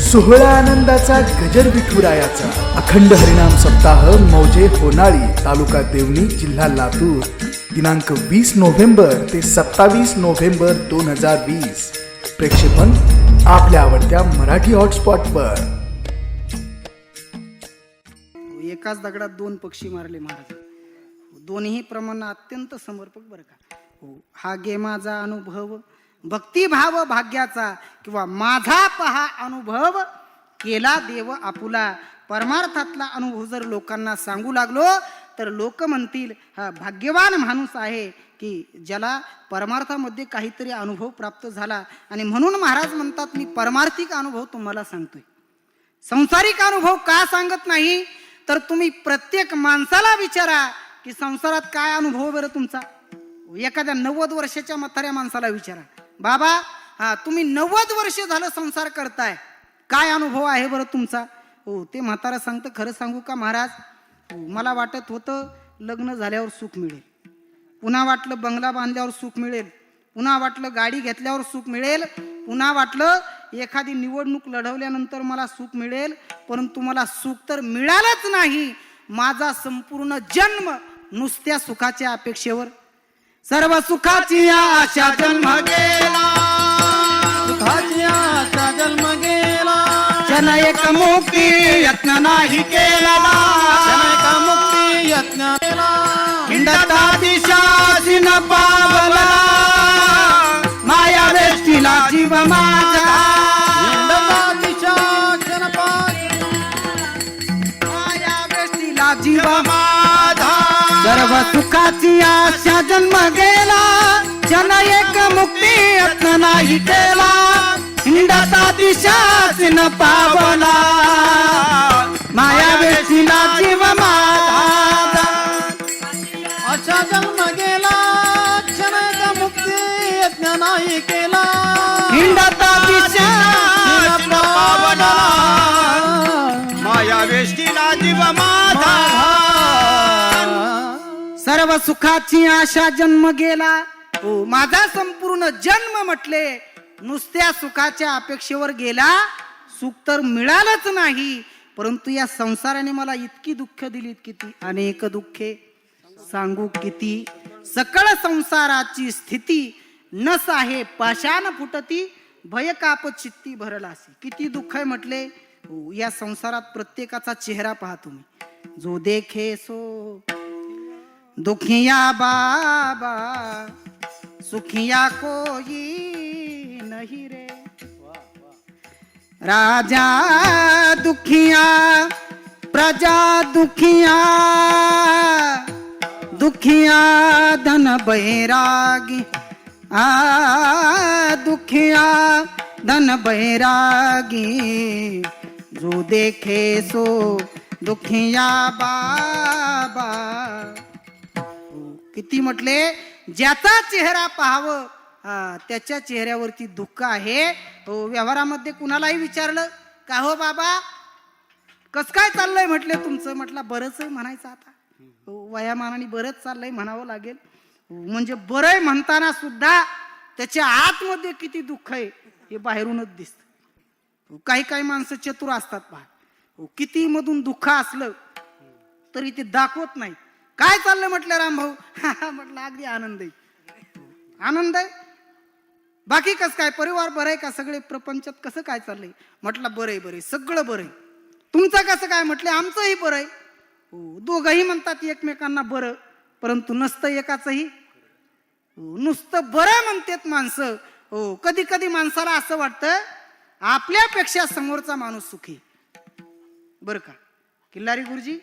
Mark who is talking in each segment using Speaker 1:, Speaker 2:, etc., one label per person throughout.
Speaker 1: सोहळा आनंदाचा गजर विठुरायाचा अखंड हरिनाम सप्ताह मौजे होनाळी तालुका देवणी जिल्हा लातूर दिनांक 20 नोव्हेंबर ते 27 नोव्हेंबर 2020 प्रेक्षेपण आपल्या आवडत्या मराठी हॉटस्पॉटवर.
Speaker 2: एकाच दगडात दोन पक्षी मारले महाराज. दोन्ही प्रमाण अत्यंत समर्पक बरं का. हा गे माझा अनुभव भक्तिभाव भाग्याचा किंवा माझा पहा अनुभव केला देव आपुला. परमार्थातला अनुभव जर लोकांना सांगू लागलो तर लोक म्हणतील हा भाग्यवान माणूस आहे की ज्याला परमार्थामध्ये काहीतरी अनुभव प्राप्त झाला. आणि म्हणून महाराज म्हणतात मी परमार्थिक अनुभव तुम्हाला सांगतोय. संसारिक अनुभव का सांगत नाही तर तुम्ही प्रत्येक माणसाला विचारा की संसारात काय अनुभव बरं तुमचा. एखाद्या 90 वर्षाच्या म्हाताऱ्या माणसाला विचारा बाबा तुम्ही 90 वर्ष झालं संसार करताय काय अनुभव आहे बरं तुमचा. ते म्हातारा सांगतं खरं सांगू का महाराज मला वाटत होतं लग्न झाल्यावर सुख मिळेल, पुन्हा वाटलं बंगला बांधल्यावर सुख मिळेल, पुन्हा वाटलं गाडी घेतल्यावर सुख मिळेल, पुन्हा वाटलं एखादी निवडणूक लढवल्यानंतर मला सुख मिळेल, परंतु मला सुख तर मिळालंच नाही. माझा संपूर्ण जन्म नुसत्या सुखाच्या अपेक्षेवर. सर्व सुखाची आशा जन्म गेला,
Speaker 3: सुखाची आशा जन्म गेला,
Speaker 2: जन एक मुक्ती यत्न नाही केला,
Speaker 3: जनक मुक्ती यत्न केला,
Speaker 2: हिंडता दिशाची न पावला, माया वेष्टीला जीव माझा,
Speaker 3: हिंडता दिशा जन
Speaker 2: माया वेष्टीला जीव
Speaker 3: माझा.
Speaker 2: सर्व सुखाची आशा जन्म गेला, जन एक मुक्ती यत्न नाही केला, हिंडता दिशाच न पावला, माया वेशीला जीव माझा.
Speaker 3: अशा जन्म गेला जनक मुक्ती यत्न नाही केला,
Speaker 2: हिंडता दिशा
Speaker 3: पावला,
Speaker 4: माया वेष्टीला जीव माझा.
Speaker 2: सर्व सुखाची आशा जन्म गेला. माझा संपूर्ण जन्म म्हटले नुसत्या सुखाच्या अपेक्षेवर गेला. सुख तर मिळालंच नाही, परंतु या संसाराने मला इतकी दुःख दिलीत किती, अनेक दुःखे सांगू किती. सकळ संसाराची स्थिती नस आहे पाषाण फुटती, भय काप चित्ती भरलासी. किती दुःख आहे म्हटले. या संसारात प्रत्येकाचा चेहरा पहा तुम्ही. जो देखे सो दुखिया बाबा, सुखिया कोई नहीं रे. राजा दुखिया प्रजा दुखिया, दुखिया धन बैरागी, दुखिया धन बैरागी, जो देखे सो दुखिया बाबा. किती म्हटले ज्याचा चेहरा पाहावं त्याच्या चेहऱ्यावरती दुःख आहे. व्यवहारामध्ये कुणालाही विचारलं का हो बाबा कस काय चाललंय म्हटले तुमचं, म्हटलं बरंच आहे म्हणायचं. आता वयामानाने बरंच चाललंय म्हणावं लागेल. म्हणजे बरंय म्हणताना सुद्धा त्याच्या आतमध्ये किती दुःख आहे हे बाहेरूनच दिसत. काही काही माणसं चतुर असतात पहा. किती मधून दुःख असलं तरी ते दाखवत नाही. काय चाललंय म्हटलं रामभाऊ म्हटलं अगदी आनंद आहे. आनंद आहे बाकी कस काय परिवार बरं आहे का, सगळे प्रपंचात कसं काय चाललंय म्हटलं बरं आहे सगळं बरं आहे. तुमचं कसं काय म्हटलं आमचंही बरं आहे. दोघंही म्हणतात एकमेकांना बरं, परंतु नसतं एकाचंही. नुसतं बरं म्हणतात माणसं. कधी कधी माणसाला असं वाटतं आपल्यापेक्षा समोरचा माणूस सुखी बरं का. किल्लारी गुरुजी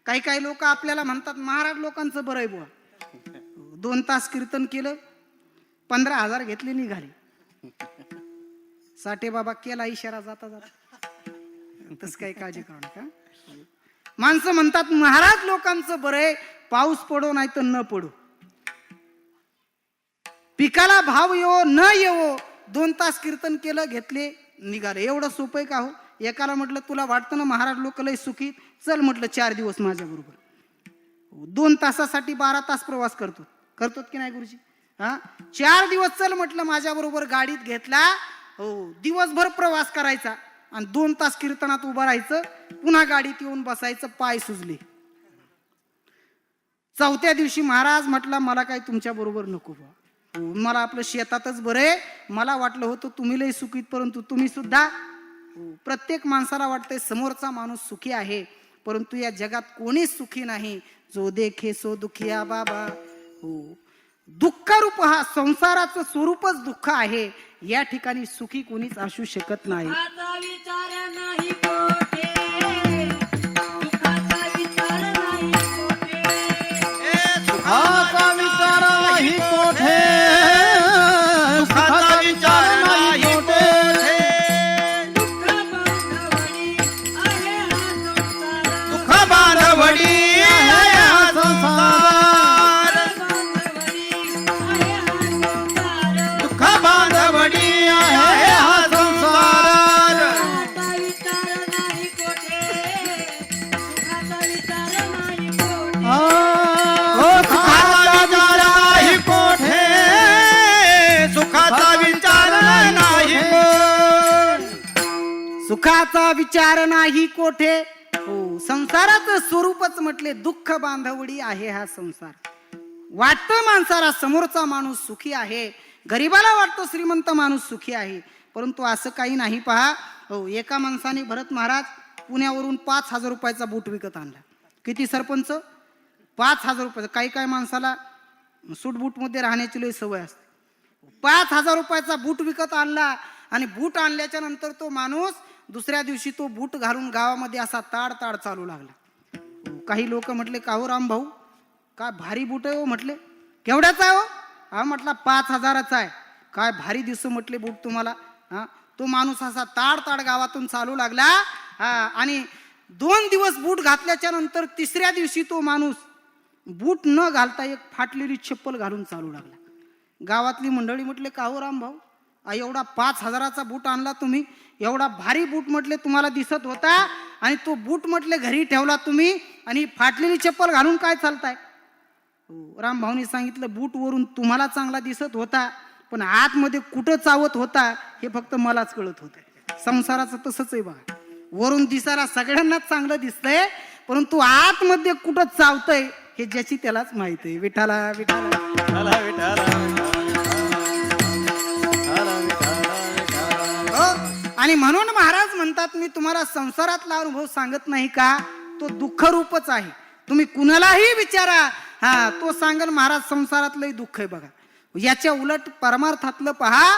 Speaker 2: काही काही लोक आपल्याला म्हणतात महाराज लोकांचं बरं आहे बुवा. 2 तास कीर्तन केलं 15,000 घेतले निघाले. साठे बाबा केला इशारा जाता जाता. तस काही काळजी करू नका. माणसं म्हणतात महाराज लोकांचं बरं आहे, पाऊस पडो नाही तर न पडो, पिकाला भाव येवो न येवो, 2 तास कीर्तन केलं घेतले निघाले. एवढं सोपं आहे का हो. एकाला म्हटलं तुला वाटतं ना महाराज लोक लय सुखी, चल म्हटलं 4 दिवस माझ्या बरोबर. 2 तासासाठी 12 तास प्रवास करतो की नाही गुरुजी. 4 दिवस चल म्हटलं माझ्या बरोबर गाडीत घेतला. दिवसभर प्रवास करायचा आणि 2 तास कीर्तनात उभं राहायचं, पुन्हा गाडीत येऊन बसायचं, पाय सुजले. 4थ्या दिवशी महाराज म्हटला मला काय तुमच्या बरोबर नको बा, मला आपलं शेतातच बरं आहे. मला वाटलं होतं तुम्ही लय सुखीत, परंतु तुम्ही सुद्धा, प्रत्येक माणसाला वाटतंय समोरचा माणूस सुखी आहे, परंतु या जगात कोणीच सुखी नाही. जो देखे सो दुखिया बाबा. दुःख रूप हा संसाराचं स्वरूपच दुःख आहे. या ठिकाणी सुखी कोणीच असू शकत नाही.
Speaker 5: सुखाचा विचार नाही कोठे, सुखाचा विचार नाही कोठे,
Speaker 3: सुखाचा विचार नाही कोठे,
Speaker 4: सुखाचा विचार नाही कोठे.
Speaker 5: दुःख बांधवडी आहे हा संसार,
Speaker 4: दुःख बांधवडी आहे हा संसार.
Speaker 5: बांधवडी आहे हा संसार.
Speaker 4: दुःख बांधवडी आहे हा संसार.
Speaker 5: सुखाचा विचार नाही कोठे, सुखाचा विचार नाही कोठे.
Speaker 4: सुखाचा विचार नाही कोठे, सुखाचा विचार नाही कोठे.
Speaker 2: सुखाचा विचार नाही कोठे. संसाराचं स्वरूपच म्हटले दुःख बांधवडी आहे हा संसार. वाटतं माणसाला समोरचा माणूस सुखी आहे, गरीबाला वाटतं श्रीमंत माणूस सुखी आहे, परंतु असं काही नाही. पहा, एका माणसाने भरत महाराज पुण्यावरून 5,000 रुपयाचा बूट विकत आणला. किती सरपंच? 5,000 रुपयाचा. काही काही माणसाला सूट मध्ये राहण्याची लई सवय असते. 5,000 रुपयाचा बूट विकत आणला आणि बूट आणल्याच्या नंतर तो माणूस दुसऱ्या दिवशी तो बूट घालून गावामध्ये असा ताड ताड चालू लागला. काही लोक म्हटले का हो राम भाऊ, काय भारी बूट आहे हो. म्हटले केवढ्याचा आहे हो? हा म्हटला 5,000चा आहे. काय भारी दिसतो म्हटले बूट तुम्हाला. हा, तो माणूस असा ताड ताड गावातून चालू लागला. हा, आणि 2 दिवस बूट घातल्याच्या नंतर 3ऱ्या दिवशी तो माणूस बूट न घालता एक फाटलेली चप्पल घालून चालू लागला. गावातली मंडळी म्हटले का हो राम भाऊ, एवढा 5,000चा बूट आणला तुम्ही, एवढा भारी बूट म्हटले तुम्हाला दिसत होता, आणि तो बूट म्हटले घरी ठेवला तुम्ही, आणि फाटलेली चप्पल घालून काय चालताय. राम भाऊनी सांगितलं बूट वरून तुम्हाला चांगला दिसत होता, पण आतमध्ये कुठं चावत होता हे फक्त मलाच कळत होतं. संसाराचं तसंच आहे बघा, वरून दिसायला सगळ्यांनाच चांगलं दिसतंय, परंतु आतमध्ये कुठं चावतंय हे ज्याची त्यालाच माहित आहे. विठाला विठाला. आणि म्हणून महाराज म्हणतात मी तुम्हाला संसारातला अनुभव सांगत नाही का, तो दुःख रूपच आहे. तुम्ही कुणालाही विचारा, हा तो सांगेल महाराज संसारातलंही दुःख आहे बघा. याच्या उलट परमार्थातलं पहा,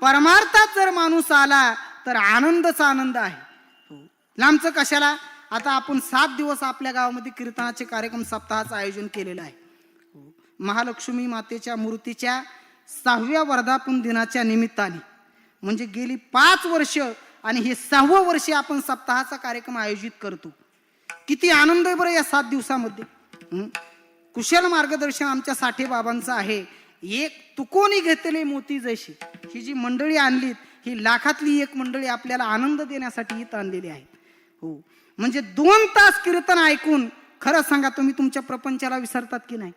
Speaker 2: परमार्थात जर माणूस आला तर आनंदचा आनंद आहे. लांबचं कशाला. आता आपण 7 दिवस आपल्या गावामध्ये कीर्तनाचे कार्यक्रम सप्ताहाचं आयोजन केलेलं आहे. महालक्ष्मी मातेच्या मूर्तीच्या 6व्या वर्धापन दिनाच्या निमित्ताने, म्हणजे गेली 5 वर्ष आणि हे 6वं वर्ष आपण सप्ताहाचा कार्यक्रम आयोजित करतो. किती आनंद आहे बरं या 7 दिवसामध्ये. कुशल मार्गदर्शन आमच्या साठे बाबांचं आहे. एक तुकोनी घेतलेले मोती जशी ही जी मंडळी आणलीत, ही लाखातली एक मंडळी आपल्याला आनंद देण्यासाठी इथं आणलेली आहे. हो, म्हणजे 2 तास कीर्तन ऐकून खरं सांगा तुम्ही तुमच्या प्रपंचाला विसरतात की नाही.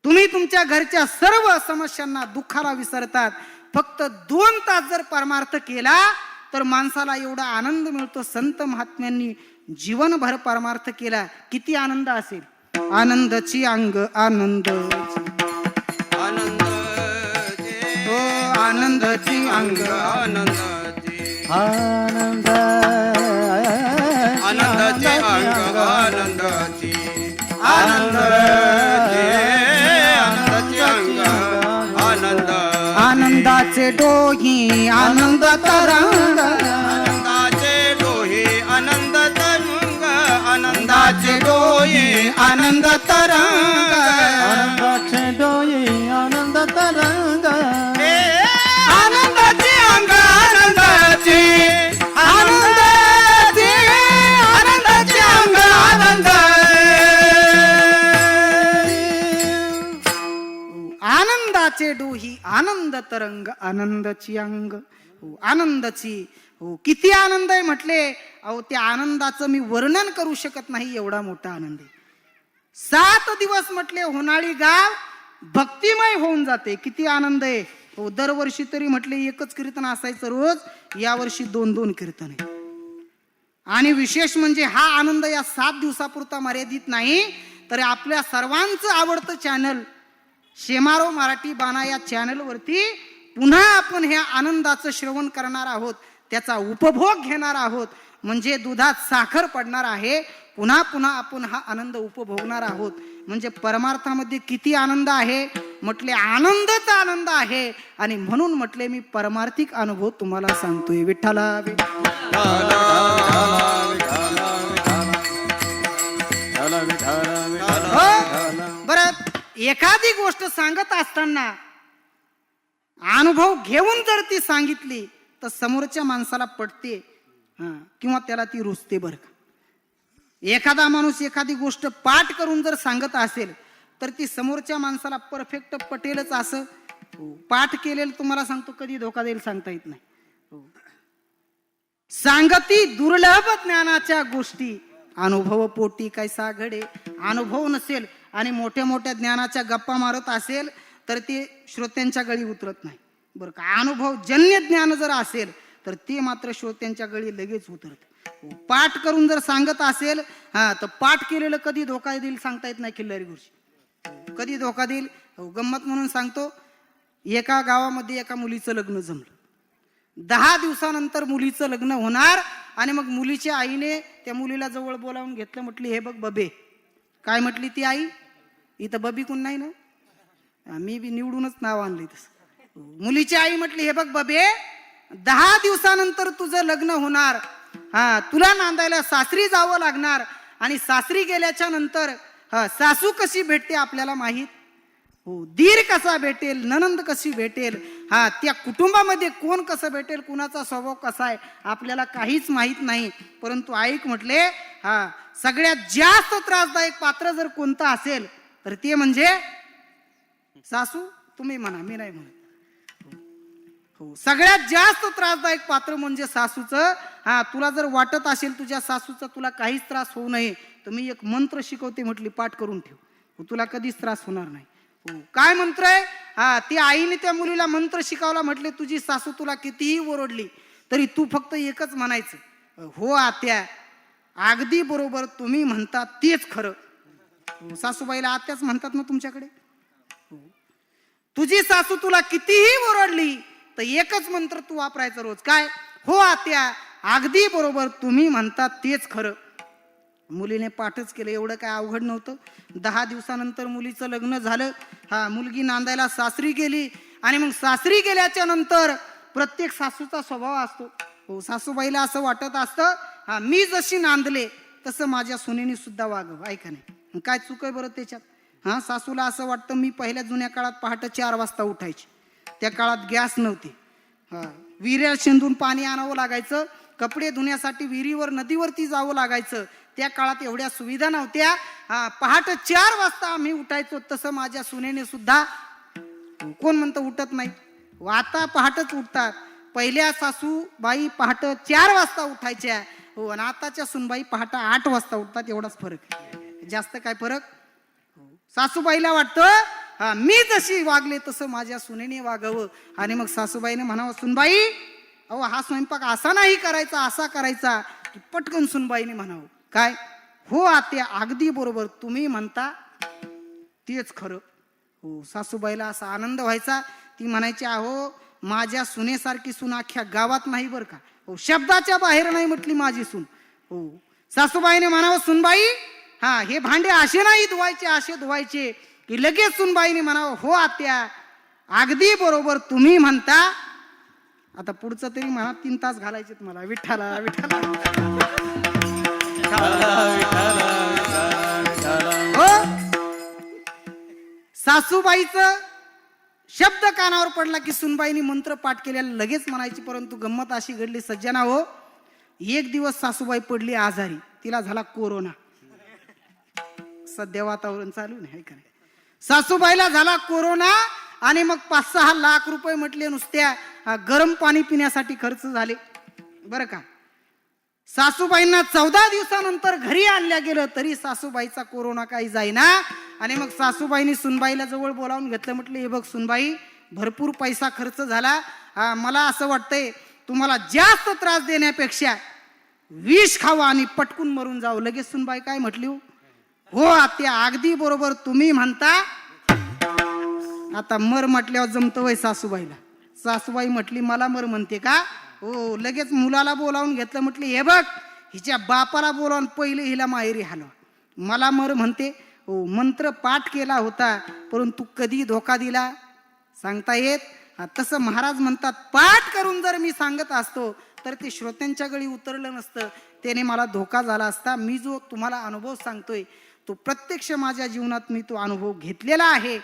Speaker 2: तुम्ही तुमच्या घरच्या सर्व समस्यांना, दुःखाला विसरतात. फक्त 2 तास जर परमार्थ केला तर माणसाला एवढा आनंद मिळतो. संत महात्म्यांनी जीवनभर परमार्थ केला, किती आनंद असेल. आनंदाची अंग आनंद,
Speaker 4: आनंद
Speaker 2: हो आनंदाची अंग
Speaker 4: आनंदाचे,
Speaker 3: आनंद
Speaker 4: आनंदाचे अंग आनंदाचे, आनंदाचे, आनंदाचे अंग आनंद,
Speaker 2: आनंदाचे डोही आनंद तरंग,
Speaker 4: आनंदाचे डोहे आनंद तरंग, आनंदाचे डोहे आनंद तरंग,
Speaker 3: आनंदाचे डोळे आनंद तरंग,
Speaker 4: आनंदाचे अंग आनंदाचे, आनंदाचे, आनंदाचे अंग आनंद,
Speaker 2: आनंदाचे डोही आनंद तरंग, आनंदाची अंग, हो आनंदाची, हो किती आनंद आहे म्हटले. अहो त्या आनंदाचं मी वर्णन करू शकत नाही, एवढा मोठा आनंद आहे. 7 दिवस म्हटले होणाळी गाव भक्तिमय होऊन जाते. किती आनंद आहे. हो, दरवर्षी तरी म्हटले एकच कीर्तन असायचं रोज, यावर्षी 2-2 कीर्तन आहे. आणि विशेष म्हणजे हा आनंद या 7 दिवसापुरता मर्यादित नाही, तर आपल्या सर्वांचं आवडतं चॅनल शेमारो मराठी बाणा या चॅनलवरती पुन्हा आपण ह्या आनंदाचं श्रवण करणार आहोत, त्याचा उपभोग घेणार आहोत. म्हणजे दुधात साखर पडणार आहे, पुन्हा पुन्हा आपण हा आनंद उपभोगणार आहोत. म्हणजे परमार्थामध्ये किती आनंद आहे म्हटले, आनंदच आनंद आहे. आणि म्हणून म्हटले मी परमार्थिक अनुभव तुम्हाला सांगतोय. विठ्ठला बरं, एखादी गोष्ट सांगत असताना अनुभव घेऊन जर ती सांगितली तर समोरच्या माणसाला पटते किंवा त्याला ती रुचते. बरं का, एखादा माणूस एखादी गोष्ट पाठ करून जर सांगत असेल तर ती समोरच्या माणसाला परफेक्ट पटेलच. असं पाठ केलेलं तुम्हाला सांगतो कधी धोका देईल सांगता येत नाही. सांगती दुर्लभ ज्ञानाच्या गोष्टी, अनुभव पोटी कैसा घडे. अनुभव नसेल आणि मोठ्या मोठ्या ज्ञानाच्या गप्पा मारत असेल तर ते श्रोत्यांच्या गळी उतरत नाही. बरं का, अनुभव जन्य ज्ञान जर असेल तर ते मात्र श्रोत्यांच्या गळी लगेच उतरत. पाठ करून जर सांगत असेल तर पाठ केलेलं कधी धोका देईल सांगता येत नाही. किल्लारी गुरुजी कधी धोका देईल. गंमत म्हणून सांगतो, एका गावामध्ये एका मुलीचं लग्न जमलं. 10 दिवसानंतर मुलीचं लग्न होणार आणि मग मुलीच्या आईने त्या मुलीला जवळ बोलावून घेतलं. म्हटली, हे बघ बबे. काय म्हटली ती आई? इथं बबी कोण नाही ना, मी बी निवडूनच नाव आणले तसं. मुलीची आई म्हटली, हे बघ बबे, 10 दिवसानंतर तुझं लग्न होणार. तुला नांदायला सासरी जावं लागणार आणि सासरी गेल्याच्या नंतर सासू कशी भेटते आपल्याला माहीत. दीर कसा भेटेल, ननंद कशी भेटेल, त्या कुटुंबामध्ये कोण कसं भेटेल, कुणाचा स्वभाव कसा आहे आपल्याला काहीच माहीत नाही. परंतु ऐक म्हटले, सगळ्यात जास्त त्रासदायक पात्र जर कोणतं असेल तर ते म्हणजे सासू. तुम्ही म्हणा, मी नाही म्हणत. सगळ्यात जास्त त्रासदायक पात्र म्हणजे सासूचं. तुला जर वाटत असेल तुझ्या सासूचा तुला काहीच त्रास होऊ नये तर मी एक मंत्र शिकवते म्हटली, पाठ करून ठेव, तुला कधीच त्रास होणार नाही. काय मंत्र आहे? ती आईने त्या मुलीला मंत्र शिकवला. म्हटले, तुझी सासू तुला कितीही ओरडली तरी तू फक्त एकच म्हणायचं, हो आत्या, अगदी बरोबर, तुम्ही म्हणता तेच खरं. सासूबाईला आत्याच म्हणतात ना तुमच्याकडे. तुझी सासू तुला कितीही ओरडली तर एकच मंत्र तू वापरायचा रोज. काय? हो आत्या, अगदी बरोबर, तुम्ही म्हणता तेच खरं. मुलीने पाठच केलं. एवढं काय अवघड नव्हतं. 10 दिवसानंतर मुलीचं लग्न झालं. मुलगी नांदायला सासरी गेली आणि मग सासरी गेल्याच्या नंतर प्रत्येक सासूचा स्वभाव असतो. सासूबाईला असं वाटत असतं, मी जशी नांदले तसं माझ्या सुनेने सुद्धा वागावं. ऐका नाही, काय चूक आहे बरं त्याच्यात? सासूला असं वाटतं, मी पहिल्या जुन्या काळात पहाटे 4 वाजता उठायची. त्या काळात गॅस नव्हते. विहिरीला शेंदून पाणी आणावं लागायचं. कपडे धुण्यासाठी विहिरीवर, नदीवरती जावं लागायचं. त्या काळात एवढ्या सुविधा नव्हत्या. पहाटे 4 वाजता आम्ही उठायचो. तसं माझ्या सुनेने सुद्धा, कोण म्हणतं उठत नाही, आता पहाटच उठतात. पहिल्या सासूबाई पहाटे 4 वाजता उठायच्या, आणि आताच्या सुनबाई पहाटे 8 वाजता उठतात. एवढाच फरक आहे, जास्त काय फरक. सासूबाईला वाटतं, मी जशी वागले तसं माझ्या सुनेने वागावं. आणि मग सासूबाईने म्हणावं, सुनबाई, अहो हा स्वयंपाक असा नाही करायचा, असा करायचा. की पटकन सुनबाईने म्हणावं, काय? हो आत्या, अगदी बरोबर, तुम्ही म्हणता तेच खरं. सासूबाईला असा आनंद व्हायचा. ती म्हणायची, अहो माझ्या सुनेसारखी सून अख्ख्या गावात नाही बरं का. शब्दाच्या बाहेर नाही म्हटली माझी सून. सासूबाईने म्हणावं, सुनबाई, हे भांडे असे नाही धुवायचे, असे धुवायचे. की लगेच सुनबाईने म्हणावं, हो आत्या, अगदी बरोबर, तुम्ही म्हणता. आता पुढचं तरी म्हणा, 3 तास घालायचे मला. विठ्ठला विठ्ठला. सासूबाईचं शब्द कानावर पडला की सुनबाईनी मंत्र पाठ केलेला लगेच म्हणायची. परंतु गंमत अशी घडली सज्जना हो, एक दिवस सासूबाई पडली आजारी. तिला झाला कोरोना. सध्या वातावरण चालू नाही का. सासूबाईला झाला कोरोना आणि मग 5-6 लाख रुपये म्हटले नुसत्या गरम पाणी पिण्यासाठी खर्च झाले बरं का. सासूबाईंना 14 दिवसानंतर घरी आणल्या गेलं तरी सासूबाईचा कोरोना काही जाईना. आणि मग सासूबाईंनी सुनबाईला जवळ बोलावून घेतलं. म्हटले, हे बघ सुनबाई, भरपूर पैसा खर्च झाला. मला असं वाटतंय तुम्हाला जास्त त्रास देण्यापेक्षा विष खावा आणि पटकून मरून जावं. लगेच सुनबाई काय म्हटली? हो आत्या अगदी बरोबर तुम्ही म्हणता. आता मर म्हटल्यावर जमतं वय सासूबाईला. सासूबाई म्हटली मला मर म्हणते का? हो. लगेच मुलाला बोलावून घेतलं. म्हटली हे बघ हिच्या बापाला बोलावून पहिले हिला माहेरी हलवा. मला मर म्हणते. हो मंत्र पाठ केला होता परंतु कधी धोका दिला सांगता येत. तसं महाराज म्हणतात पाठ करून जर मी सांगत असतो तर ते श्रोत्यांच्या गळी उतरलं नसतं, त्याने मला धोका झाला असता. मी जो तुम्हाला अनुभव सांगतोय तो प्रत्यक्ष माझ्या जीवनात मी तो अनुभव घेतलेला आहे.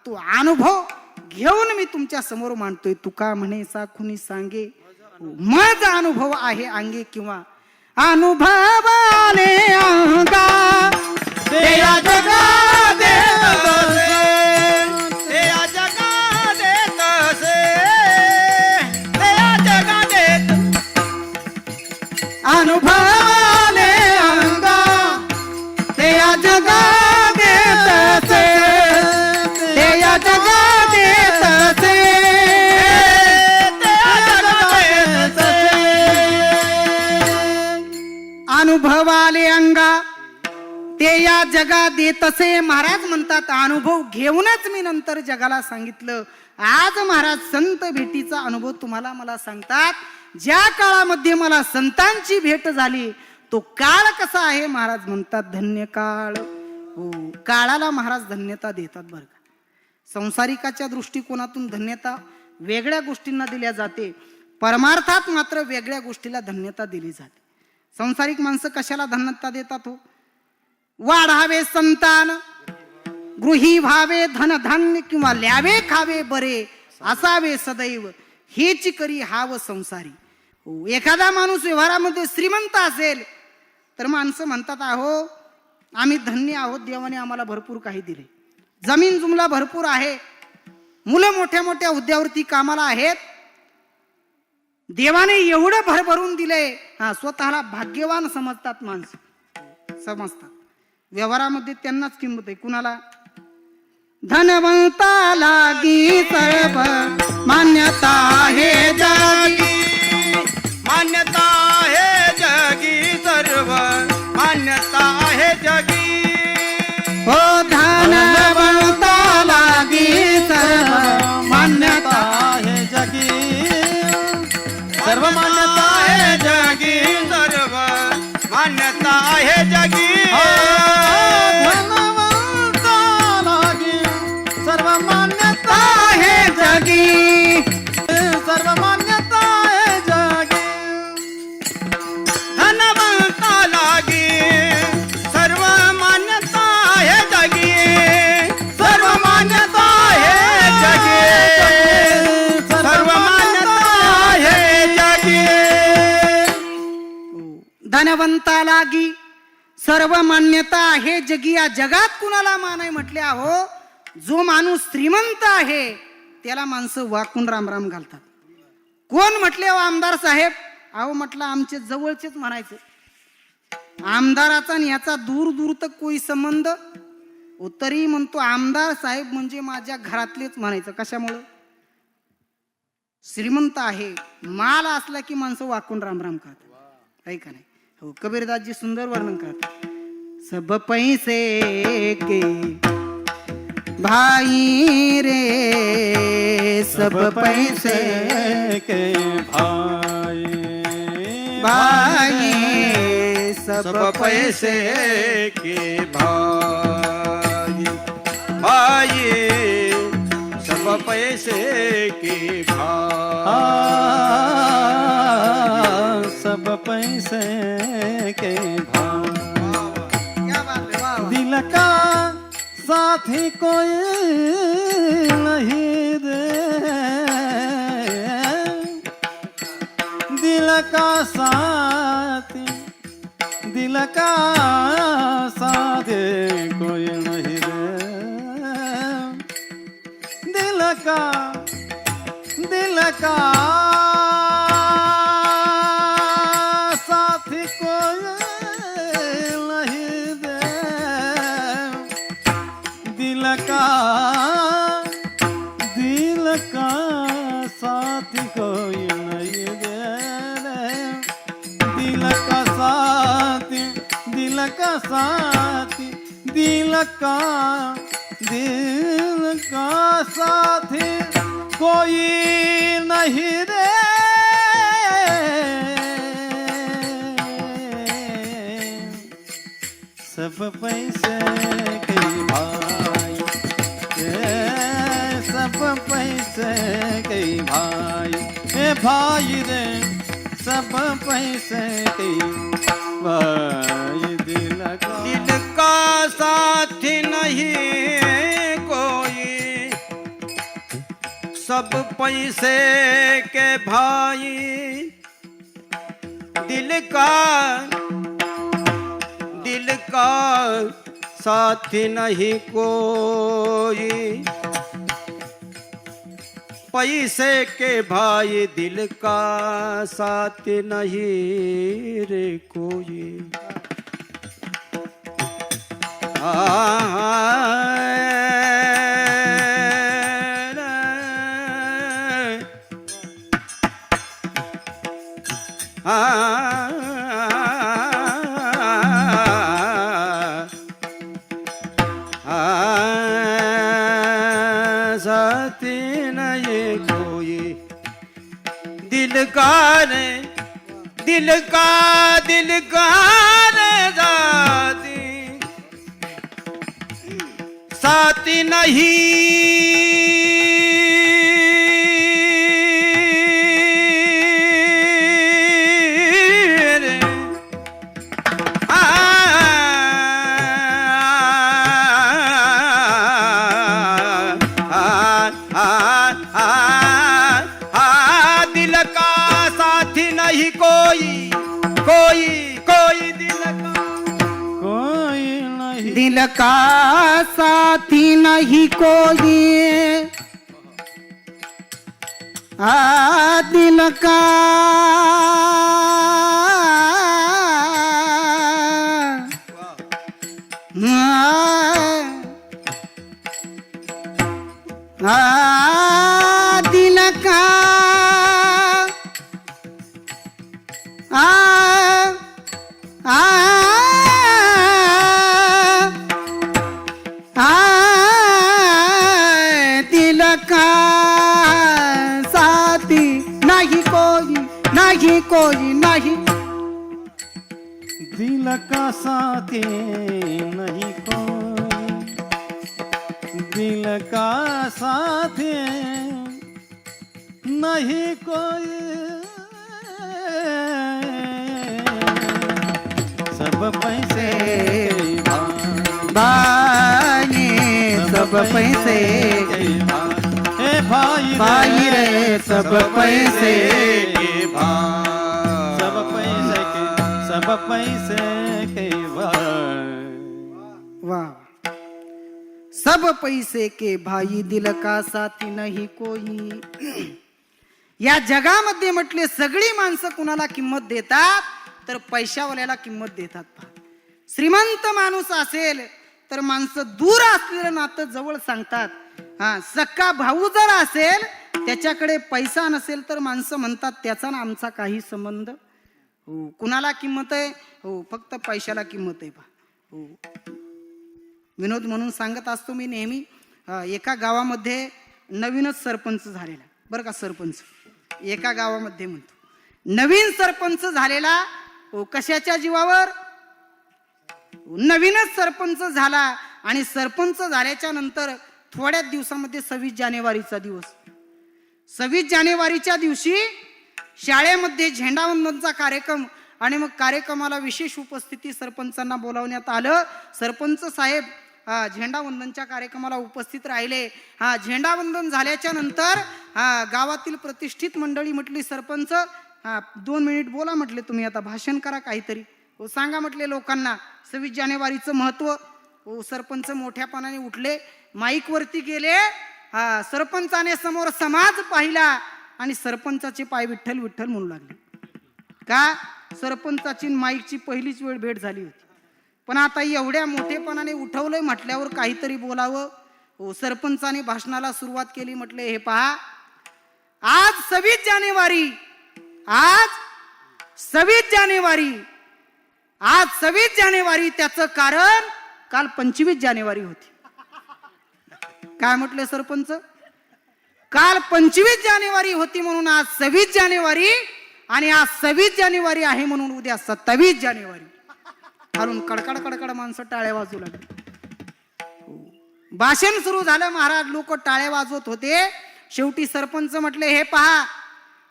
Speaker 2: तो अनुभव घेऊन मी तुमच्या समोर मांडतोय. तुका म्हणे साखुनी सांगे मज अनुभव आहे अंगे किंवा अनुभवाने अंगा
Speaker 4: ते या जगा देत असे, ते या जगा देत असे, ते या जगा देत
Speaker 2: अनुभवाने अंगा ते या जगा देत असे, ते या जगा देत असे,
Speaker 4: ते या जगा देत
Speaker 2: अनुभवाले अंगा ते या जगा देत असे. महाराज म्हणतात अनुभव घेऊनच मी नंतर जगाला सांगितलं. आज महाराज संत भेटीचा अनुभव तुम्हाला मला सांगतात. ज्या काळामध्ये मला संतांची भेट झाली तो काळ कसा आहे महाराज म्हणतात धन्य काळ. हो काळाला महाराज धन्यता देतात बरं का. संसारिकाच्या दृष्टिकोनातून धन्यता वेगळ्या गोष्टींना दिल्या जाते, परमार्थात मात्र वेगळ्या गोष्टीला धन्यता दिली जाते. संसारिक माणसं कशाला धन्यता देतात? हो वाढावे संतान, गृही व्हावे धनधान्य किंवा ल्यावे खावे बरे, असावे सदैव हेच करी हाव संसारी. हो एखादा माणूस व्यवहारामध्ये श्रीमंत असेल तर माणसं म्हणतात आहो आम्ही धन्य आहोत, देवाने आम्हाला भरपूर काही दिले, जमीन जुमला भरपूर आहे, मुलं मोठ्या मोठ्या हुद्द्यावरती कामाला आहेत, देवाने एवढं भरभरून दिलंय. स्वतःला भाग्यवान समजतात माणसं, समजतात. व्यवहारामध्ये त्यांनाच किंमत आहे. कुणाला? धनवंता लागी सर्व मान्यता हे जगी,
Speaker 4: मान्यता आहे जगी सर्व मान्यता आहे जगी.
Speaker 2: हो धनवंता लागी सर्व मान्यता
Speaker 3: आहे जगी सर्व
Speaker 4: मान्यता आहे जगी सर्व मान्यता आहे जगी.
Speaker 3: धनवंता लागी सर्व मान्यता
Speaker 2: आहे जगी,
Speaker 3: सर्व मान्यता आहे जगी.
Speaker 4: धनवंता लागी सर्व मान्यता आहे जगी, सर्व मान्यता आहे जगी, सर्व मान्यता आहे जगी.
Speaker 2: धनवंता लागी सर्व मान्यता आहे जगी. या जगात कुणाला मान आहे म्हटले? अहो जो माणूस श्रीमंत आहे त्याला माणसं वाकून रामराम घालतात. कोण म्हटले हो आमदार साहेब? अहो म्हटलं आमचे जवळचेच म्हणायचे. आमदाराचा आणि याचा दूर दूर तर कोई संबंध. तरी म्हणतो आमदार साहेब म्हणजे माझ्या घरातलेच म्हणायचं. कशामुळं? श्रीमंत आहे, माल असला की माणसं वाकून रामराम करतात, आहे का नाही? हो कबीरदासजी सुंदर वर्णन करतात. सब पैसे के भाई रे, सब पैसे
Speaker 3: के भाई
Speaker 2: भाई,
Speaker 4: सब पैसे के भाई, भाई सब पैसे के भाई,
Speaker 3: सब पैसे के भाई.
Speaker 2: क्या बात है, वाह वाह.
Speaker 3: दिल का साथी कोई नहीं रे, दिल का साथी, दिल का साथी कोई नहीं रे, दिल का साथी कोई नहीं रे, दिल दिल का साथ दिल का साथ दिल का साथ कोई नहीं रे सब पैसे के भाई सब पैसे के भाई ए भाई रे सब पैसे के भाई दिल
Speaker 4: का साथ नहीं कोई सब पैसे के भाई दिल का साथ नहीं कोई पैसे के भाई दिल का साथ नहीं रे कोई साथी नहीं कोई दिल का रे साथी साथी नहीं रे दिल का साथी नहीं कोई दिल का
Speaker 3: कोई नहीं
Speaker 2: दिल का साथी नहीं कोई दिल का दिल का दिल का साथी नहीं कोई नहीं
Speaker 3: दिल का साथी नहीं कोई दिल का साथी नहीं कोई सब पैसे
Speaker 2: भाई सब पैसे
Speaker 3: ए भाई
Speaker 2: भाई रे सब पैसे
Speaker 3: सब पैसे के भाई
Speaker 2: वाह सब पैसे के भाई दिल का साथी नाही कोई या जगामध्ये म्हटले सगळी माणसं कुणाला किंमत देतात तर पैशावाल्याला किंमत देतात पहा. श्रीमंत माणूस असेल तर माणसं दूर असलेलं नातं जवळ सांगतात. हा सक्का भाऊ जर असेल त्याच्याकडे पैसा नसेल तर माणसं म्हणतात त्याचा ना आमचा काही संबंध. हो कुणाला किंमत आहे? हो फक्त पैशाला किंमत आहे पहा. हो विनोद म्हणून सांगत असतो मी नेहमी. एका गावामध्ये नवीनच सरपंच झालेला बरं का. सरपंच एका गावामध्ये म्हणतो नवीन सरपंच झालेला. कशाच्या जीवावर? नवीनच सरपंच झाला आणि सरपंच झाल्याच्या नंतर थोड्याच दिवसामध्ये 26 जानेवारीचा दिवस. 26 जानेवारीच्या दिवशी शाळेमध्ये झेंडावंदनचा कार्यक्रम आणि मग कार्यक्रमाला विशेष उपस्थिती सरपंचांना बोलावण्यात आलं. सरपंच साहेब झेंडावंदनच्या कार्यक्रमाला उपस्थित राहिले. झेंडावंदन झाल्याच्या नंतर गावातील प्रतिष्ठित मंडळी म्हटली सरपंच 2 मिनिट बोला म्हटले तुम्ही आता भाषण करा काहीतरी. हो सांगा म्हटले लोकांना 26 जानेवारीचं महत्व. हो सरपंच मोठ्यापणाने उठले माईक वरती गेले. सरपंचाने समोर समाज पाहिला आणि सरपंचाचे पाय विठ्ठल विठ्ठल म्हणू लागले. का? सरपंचाची माईकची पहिलीच वेळ भेट झाली होती. पण आता एवढ्या मोठेपणाने उठवलंय म्हटल्यावर काहीतरी बोलावं. हो सरपंचाने भाषणाला सुरुवात केली. म्हटले हे पहा आज 26 जानेवारी आज 26 जानेवारी, आज 26 जानेवारी, त्याचं कारण काल 25 जानेवारी होती. काय म्हटले सरपंच? काल 25 जानेवारी होती म्हणून आज 26 जानेवारी, आणि आज 26 जानेवारी आहे म्हणून उद्या 27 जानेवारी. खालून कडकड कडकड माणसं टाळ्या वाजू लागली. भाषण सुरू झालं, महाराज लोक टाळ्या वाजवत होते. शेवटी सरपंच म्हटले, हे पहा,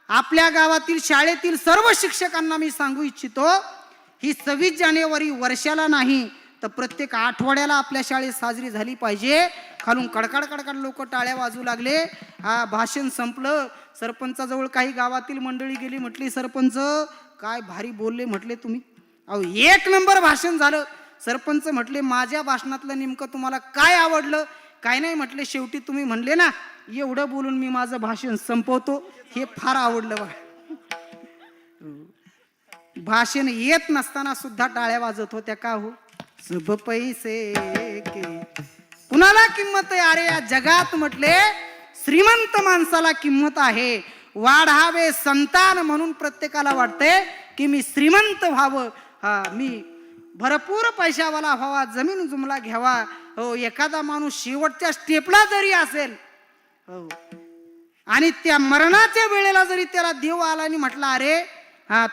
Speaker 2: आपल्या गावातील शाळेतील सर्व शिक्षकांना मी सांगू इच्छितो, ही 26 जानेवारी वर्षाला नाही तर प्रत्येक आठवड्याला आपल्या शाळेत साजरी झाली पाहिजे. खालून कडकड कडकड लोक टाळ्या वाजू लागले. हा भाषण संपलं. सरपंचाजवळ काही गावातील मंडळी गेली. म्हटली, सरपंच काय भारी बोलले म्हटले तुम्ही. अहो, 1 नंबर भाषण झालं. सरपंच म्हटले, माझ्या भाषणातलं नेमकं तुम्हाला काय आवडलं? काय नाही म्हटले, शेवटी तुम्ही म्हणले ना एवढं बोलून मी माझं भाषण संपवतो, हे फार आवडलं बघा. भाषण येत नसताना सुद्धा टाळ्या वाजत होत्या. का हो? सब पैसे के कुणाला किंमत आहे? अरे या जगात म्हटले श्रीमंत माणसाला किंमत आहे. वाढावे संतान म्हणून प्रत्येकाला वाटतंय की मी श्रीमंत व्हावं, मी भरपूर पैशावाला व्हावा, जमीन जुमला घ्यावा. हो, एखादा माणूस शेवटच्या स्टेपला जरी असेल, हो, आणि त्या मरणाच्या वेळेला जरी त्याला देव आला आणि म्हटला, अरे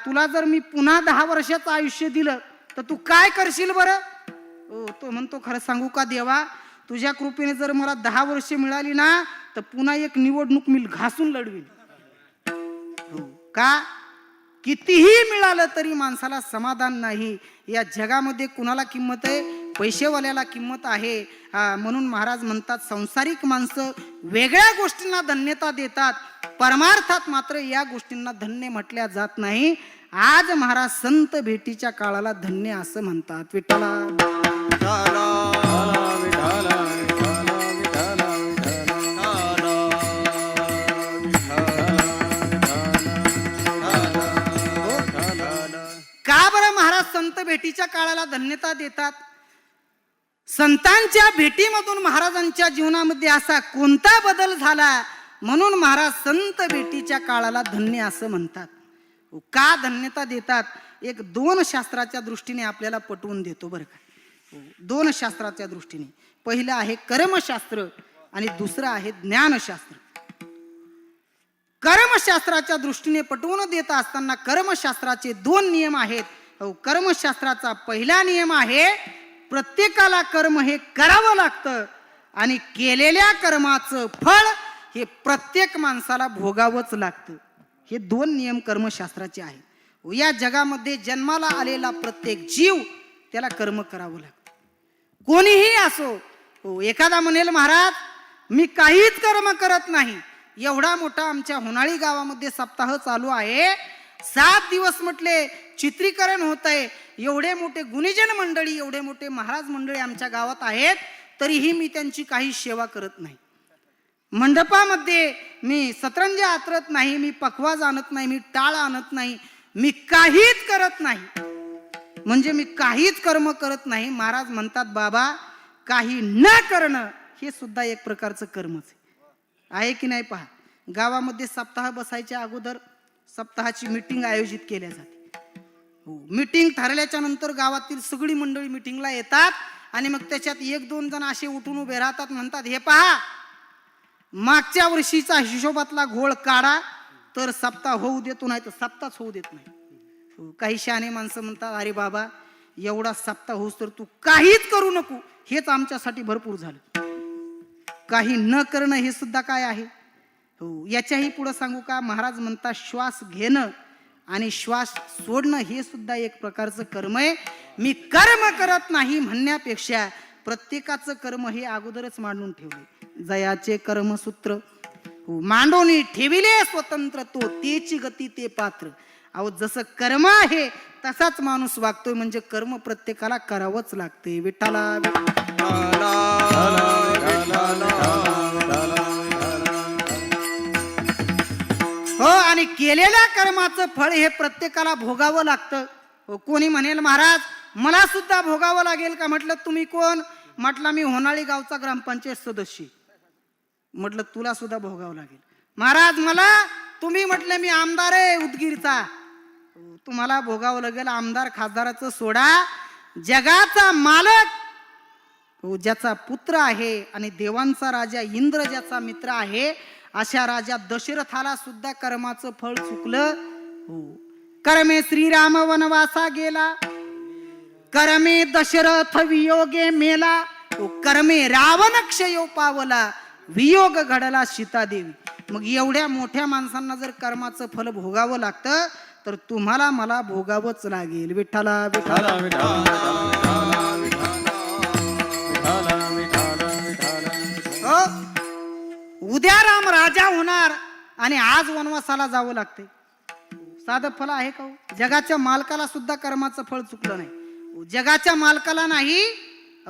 Speaker 2: तुला जर मी पुन्हा 10 वर्षाचं आयुष्य दिलं तर तू काय करशील बरं? हो, तो म्हणतो, खरं सांगू का देवा, तुझ्या कृपेने जर मला 10 वर्ष मिळाली ना तर पुन्हा एक निवडणूक मी घासून लढवीन. हो, का? कितीही मिळालं तरी माणसाला समाधान नाही. या जगामध्ये कुणाला किंमत आहे? पैसेवाल्याला किंमत आहे. म्हणून महाराज म्हणतात, संसारिक माणसं वेगळ्या गोष्टींना धन्यता देतात, परमार्थात मात्र या गोष्टींना धन्य म्हटल्या जात नाही. आज महाराज संत भेटीच्या काळाला धन्य असं म्हणतात. विठ्ठला का बरं महाराज संत भेटीच्या काळाला धन्यता देतात? संतांच्या भेटीमधून महाराजांच्या जीवनामध्ये असा कोणता बदल झाला म्हणून महाराज संत भेटीच्या काळाला धन्य असं म्हणतात. का धन्यता देतात? 2 शास्त्राच्या दृष्टीने आपल्याला पटवून देतो बरं का. 2 शास्त्राच्या दृष्टीने. पहिलं आहे कर्मशास्त्र आणि दुसरं आहे ज्ञानशास्त्र. कर्मशास्त्राच्या दृष्टीने पटवून देत असताना कर्मशास्त्राचे 2 नियम आहेत. कर्मशास्त्राचा पहिला नियम आहे, प्रत्येकाला कर्म हे करावं लागतं आणि केलेल्या कर्माचं फळ हे प्रत्येक माणसाला भोगावंच लागतं. हे 2 नियम कर्मशास्त्राचे आहेत. या जगामध्ये जन्माला आलेला प्रत्येक जीव त्याला कर्म करावं लागतं, कोणीही असो. एखादा म्हणेल, महाराज मी काहीच कर्म करत नाही. एवढा मोठा आमच्या होनाळी गावामध्ये सप्ताह चालू आहे. 7 दिवस म्हटले चित्रीकरण होत आहे. एवढे मोठे गुणीजन मंडळी, एवढे मोठे महाराज मंडळी आमच्या गावात आहेत, तरीही मी त्यांची काही सेवा करत नाही. मंडपामध्ये मी सतरंजी आतरत नाही, मी पखवाज आणत नाही, मी टाळ आणत नाही, मी काहीच करत नाही. म्हणजे मी काहीच कर्म करत नाही. महाराज म्हणतात, बाबा काही न करणं हे सुद्धा एक प्रकारचं कर्मच आहे की नाही? पहा, गावामध्ये सप्ताह बसायच्या अगोदर सप्ताहाची मीटिंग आयोजित केल्या जाते. मीटिंग ठरल्याच्या नंतर गावातील सगळी मंडळी मीटिंगला येतात आणि मग त्याच्यात 1-2 जण असे उठून उभे राहतात. म्हणतात, हे पहा, मागच्या वर्षीचा हिशोबातला घोळ काढा तर सप्ताह होऊ देतो, नाही तर सप्ताहच होऊ देत नाही. काही शहाणे माणसं म्हणतात, अरे बाबा एवढा सप्ताह होऊस तर तू काहीच करू नको, हेच आमच्यासाठी भरपूर झालं. काही न करणं हे सुद्धा काय आहे? याच्याही पुढे सांगू का? महाराज म्हणतात, श्वास घेणं आणि श्वास सोडणं हे सुद्धा एक प्रकारचं कर्म आहे. मी कर्म करत नाही म्हणण्यापेक्षा प्रत्येकाचं कर्म हे अगोदरच मांडून ठेवले. जयाचे कर्मसूत्र मांडोनी ठेविले स्वतंत्र, तो तेची गती ते पात्र. अहो, जसं कर्म आहे तसाच माणूस वागतोय, म्हणजे कर्म प्रत्येकाला करावंच लागते. विठ्ठला हो, आणि केलेल्या कर्माचं फळ हे प्रत्येकाला भोगावं लागतं. कोणी म्हणेल, महाराज मला सुद्धा भोगावं लागेल का? म्हटलं, तुम्ही कोण? म्हटलं, मी होनाळी गावचा ग्रामपंचायत सदस्य. म्हटलं, तुला सुद्धा भोगावं लागेल. महाराज मला? तुम्ही? म्हटलं, मी आमदार आहे उदगीरचा. तुम्हाला भोगावं लागेल. आमदार खासदाराचं सोडा, जगाचा मालक ज्याचा पुत्र आहे आणि देवांचा राजा इंद्र ज्याचा मित्र आहे, अशा राजा दशरथाला सुद्धा कर्माचं फळ चुकलं. कर्मे श्रीराम वनवासा गेला, कर्मे दशरथ वियोगे मेला, कर्मे रावण क्षयो पावला, वियोग घडला सीतादेवी. मग एवढ्या मोठ्या माणसांना जर कर्माचं फल भोगावं लागतं तर तुम्हाला मला भोगावंच लागेल. विठ्ठला विठ्ठला हो, उद्या राम राजा होणार आणि आज वनवासाला जावं लागते. साधं फल आहे का हो? जगाच्या मालकाला सुद्धा कर्माचं फळ चुकलं नाही. जगाच्या मालकाला नाही,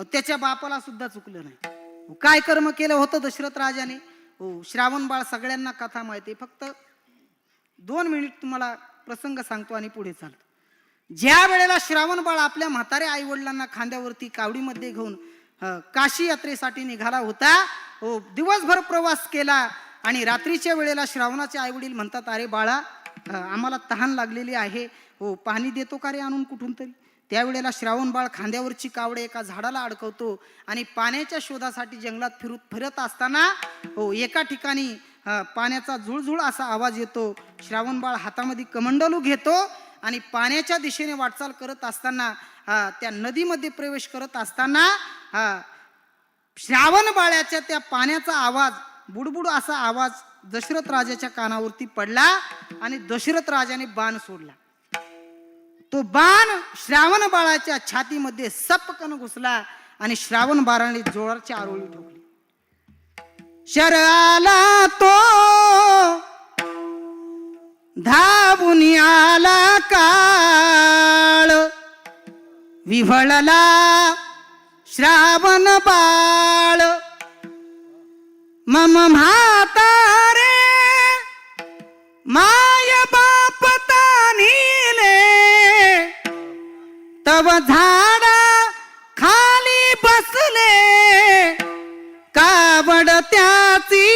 Speaker 2: त्याच्या बापाला सुद्धा चुकलं नाही. काय कर्म केलं होतं दशरथ राजाने? श्रावण बाळ सगळ्यांना कथा माहिती. फक्त 2 मिनिट तुम्हाला प्रसंग सांगतो आणि पुढे चालतो. ज्या वेळेला श्रावण बाळ आपल्या म्हाताऱ्या आई वडिलांना खांद्यावरती कावडीमध्ये घेऊन काशी यात्रेसाठी निघाला होता, दिवसभर प्रवास केला आणि रात्रीच्या वेळेला श्रावणाचे आई वडील म्हणतात, अरे बाळा, आम्हाला तहान लागलेली आहे, पाणी देतो का रे आणून कुठून तरी. त्यावेळेला श्रावण बाळ खांद्यावरची कावडे एका झाडाला अडकवतो आणि पाण्याच्या शोधासाठी जंगलात फिरत असताना एका ठिकाणी पाण्याचा झुळझुळ असा आवाज येतो. श्रावण बाळ हातामध्ये कमंडलू घेतो आणि पाण्याच्या दिशेने वाटचाल करत असताना, त्या नदीमध्ये प्रवेश करत असताना श्रावण बाळ्याच्या त्या पाण्याचा आवाज, बुडबुड असा आवाज दशरथ राजाच्या कानावरती पडला आणि दशरथ राजाने बाण सोडला. तो बाण श्रावण बाळाच्या छातीमध्ये सपकन घुसला आणि श्रावण बाळाने जोराची आरोळी ठोकली. शर आला तो धावून आला काळ, विव्हळला श्रावण बाळ. मम म्हातारे माय बाप तानिले, तव झाडा खाली बसले, कावड त्याची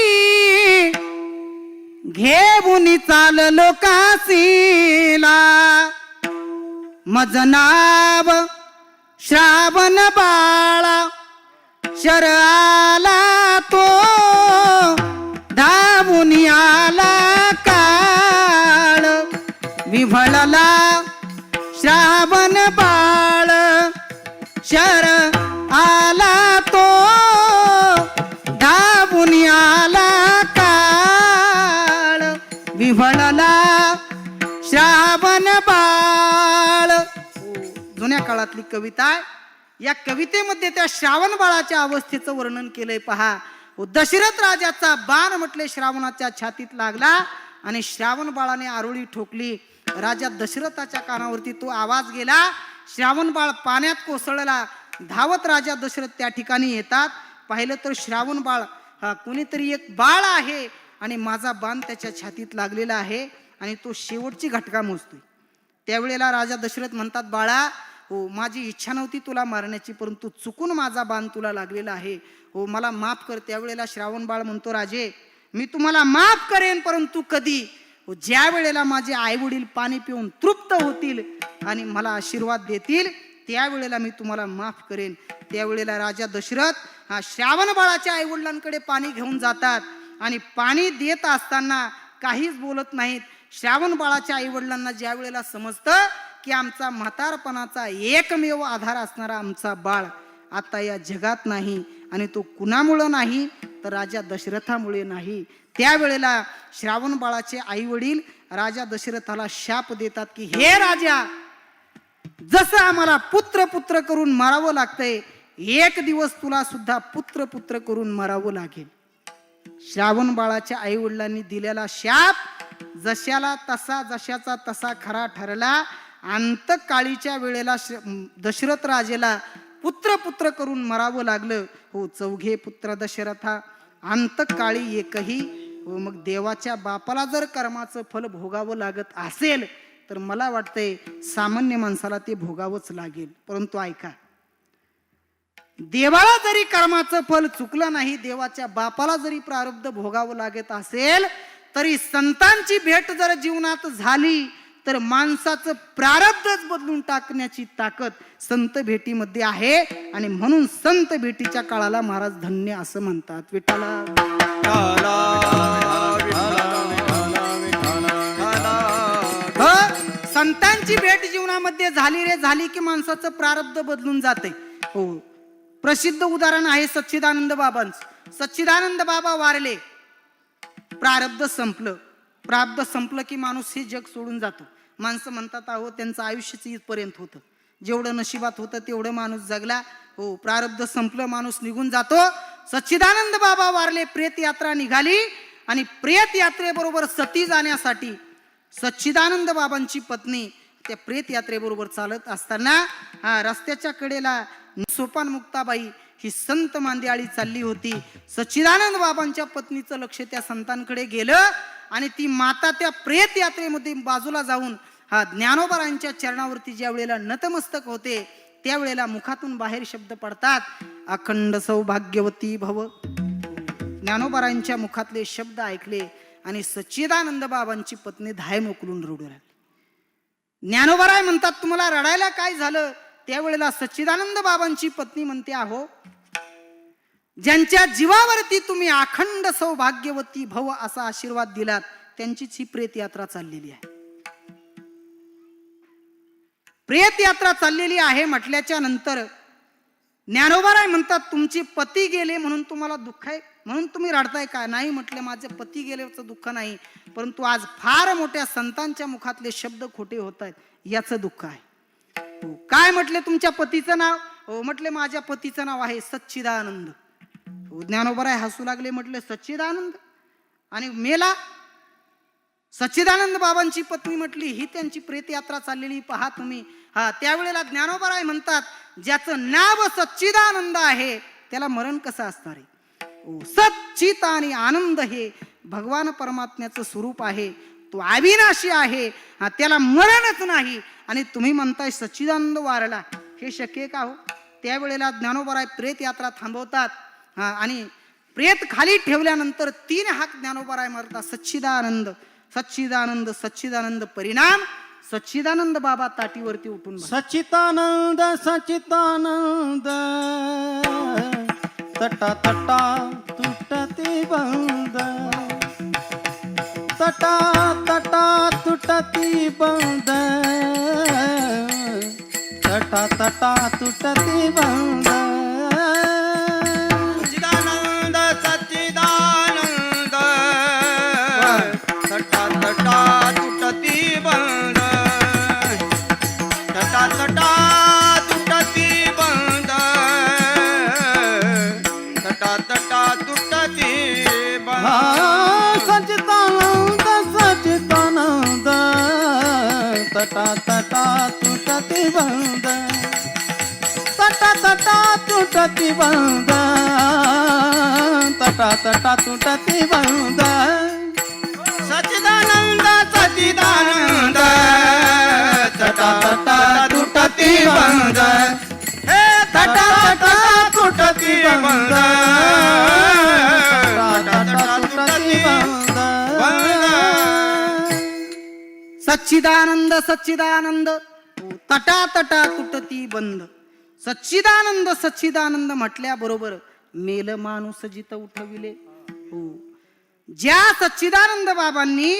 Speaker 2: घेऊन चाललो काशीला. मज नाव श्रावण बाळा, शर आला तो धावून आला काळ, विव्हळला श्रावण बाळ. शर आला तो धावून आला काळ, विव्हळला श्रावण बाळ. जुन्या काळातली कविता आहे. या कवितेमध्ये त्या श्रावण बाळाच्या अवस्थेचं वर्णन केलंय. पहा, दशरथ राजाचा बाण म्हटले श्रावणाच्या छातीत लागला आणि श्रावण बाळाने आरोळी ठोकली. राजा दशरथाच्या कानावरती तो आवाज गेला. श्रावण बाळ पाण्यात कोसळला. धावत राजा दशरथ त्या ठिकाणी येतात. पाहिलं तर श्रावण बाळ कोणीतरी एक बाळ आहे आणि माझा बाण त्याच्या छातीत लागलेला आहे आणि तो शेवटची घटका मोजतोय. त्यावेळेला राजा दशरथ म्हणतात, बाळा, माझी इच्छा नव्हती तुला मारण्याची, परंतु चुकून माझा बाण तुला लागलेला आहे, मला माफ कर. त्यावेळेला श्रावण बाळ म्हणतो, राजे, मी तुम्हाला माफ करेन, परंतु कधी? ज्या वेळेला माझे आई वडील पाणी पिऊन तृप्त होतील आणि मला आशीर्वाद देतील, त्यावेळेला मी तुम्हाला माफ करेन. त्यावेळेला राजा दशरथ श्रावण बाळाच्या आई वडिलांकडे पाणी घेऊन जातात आणि पाणी देत असताना काहीच बोलत नाहीत. श्रावण बाळाच्या आई वडिलांना ज्या वेळेला समजतं की आमचा म्हातारपणाचा एकमेव आधार असणारा आमचा बाळ आता या जगात नाही, आणि तो कुणामुळं नाही तर राजा दशरथामुळे नाही, त्यावेळेला श्रावण बाळाचे आई वडील राजा दशरथाला शाप देतात की हे राजा, जसं आम्हाला पुत्र पुत्र करून मारावं लागतंय, एक दिवस तुला सुद्धा पुत्र पुत्र करून मारावं लागेल. श्रावण बाळाच्या आई वडिलांनी दिलेला शाप जशाला तसा, जशाचा तसा खरा ठरला. अंतकाळीच्या वेळेला दशरथ राजेला पुत्र पुत्र करून मरावं लागलं. चौघे पुत्र दशरथा, अंतकाळी एकही. मग देवाच्या बापाला जर कर्माचं फल भोगावं लागत असेल तर मला वाटतंय सामान्य माणसाला ते भोगावंच लागेल. परंतु ऐका, देवाला जरी कर्माचं फल चुकलं नाही, देवाच्या बापाला जरी प्रारब्ध भोगावं लागत असेल, तरी संतांची भेट जर जीवनात झाली तर माणसाचं प्रारब्धच बदलून टाकण्याची ताकद संत भेटीमध्ये आहे. आणि म्हणून संत भेटीच्या काळाला महाराज धन्य असं म्हणतात. विठ्ठला संतांची भेट जीवनामध्ये झाली रे झाली की माणसाचं प्रारब्ध बदलून जाते. हो, प्रसिद्ध उदाहरण आहे सच्चिदानंद बाबांचं. सच्चिदानंद बाबा वारले, प्रारब्ध संपलं. प्रारब्ध संपलं की माणूस हे जग सोडून जातो. माणसं म्हणतात अहो त्यांचं आयुष्यच इथपर्यंत होतं, जेवढं नशिबात होतं तेवढं माणूस जगला. हो, प्रारब्ध संपलं, माणूस निघून जातो. सच्चिदानंद बाबा वारले, प्रेत यात्रा निघाली आणि प्रेत यात्रेबरोबर सती जाण्यासाठी सच्चिदानंद बाबांची पत्नी त्या प्रेत यात्रेबरोबर चालत असताना रस्त्याच्या कडेला सोपान मुक्ताबाई ही संत मांदियाळी चालली होती. सच्चिदानंद बाबांच्या पत्नीचं लक्ष त्या संतांकडे गेलं आणि ती माता त्या प्रेत यात्रेमध्ये बाजूला जाऊन ज्ञानोबारांच्या चरणावरती ज्या वेळेला नतमस्तक होते त्यावेळेला मुखातून बाहेर शब्द पडतात, अखंड सौभाग्यवती भव. ज्ञानोबारांच्या मुखातले शब्द ऐकले आणि सच्चिदानंद बाबांची पत्नी धाय मोकलून रडू लागली. ज्ञानोबाराय म्हणतात तुम्हाला रडायला काय झालं? त्यावेळेला सच्चिदानंद बाबांची पत्नी म्हणते, अहो ज्यांच्या जीवावरती तुम्ही अखंड सौभाग्यवती भव असा आशीर्वाद दिलात त्यांचीच ही प्रेत यात्रा चाललेली आहे. प्रेत यात्रा चाललेली आहे म्हटल्याच्या नंतर ज्ञानोबाराय म्हणतात तुमचे पती गेले म्हणून तुम्हाला दुःख आहे, म्हणून तुम्ही रडताय का? नाही म्हटलं, माझे पती गेल्याचं दुःख नाही, परंतु आज फार मोठ्या संतांच्या मुखातले शब्द खोटे होत आहेत याचं दुःख आहे. हो, काय म्हटले तुमच्या पतीचं नाव? हो म्हटले माझ्या पतीचं नाव आहे सच्चिदानंद. हो, ज्ञानोबाराय हसू लागले, म्हटले सच्चिदानंद आणि मेला? सच्चिदानंद बाबांची पत्नी म्हटली ही त्यांची प्रेत यात्रा चाललेली पहा तुम्ही. त्यावेळेला ज्ञानोबाराय म्हणतात ज्याचं नाव सच्चिदानंद आहे त्याला मरण कसं असणार आहे? सच्चित आणि आनंद हे भगवान परमात्म्याचं स्वरूप आहे, तो अविनाशी आहे, त्याला मरणच नाही. आणि तुम्ही म्हणताय सच्चिदानंद वारला, हे शक्य का हो? त्यावेळेला ज्ञानोबाराय प्रेत यात्रा थांबवतात आणि प्रेत खाली ठेवल्यानंतर 3 हाक ज्ञानोबाराय मारतात, सच्चिदानंद सच्चिदानंद सच्चिदानंद. परिणाम सच्चिदानंद बाबा ताटीवरती उठून
Speaker 3: सच्चिदानंद सच्चिदानंद तटा तटा तुटती बंद, तटा तटा तुटती बंद, तटा तटा तुटती बंद.
Speaker 4: सच्चिदानंद सच्चिदानंद तटा तटा तुटती बंद, तटा तटा तुटती बंद, तटा तटा तुटती बंद.
Speaker 3: सच्चिदानंद सच्चिदानंद तटा तटा तुटती बंद, तटा तटा तुटती बंद, तटा तटा तुटती बंद.
Speaker 4: सच्चिदानंद सच्चिदानंद तटा तटा तुटती बंद, हे तटा तटा तुटती बंद, तटा तटा तुटती बंद.
Speaker 2: सच्चिदानंद सच्चिदानंद तटा तटा तुटती बंद. सच्चिदानंद सच्चिदानंद म्हटल्याबरोबर मेल माणूस जित उठविले. हो, ज्या सच्चिदानंद बाबांनी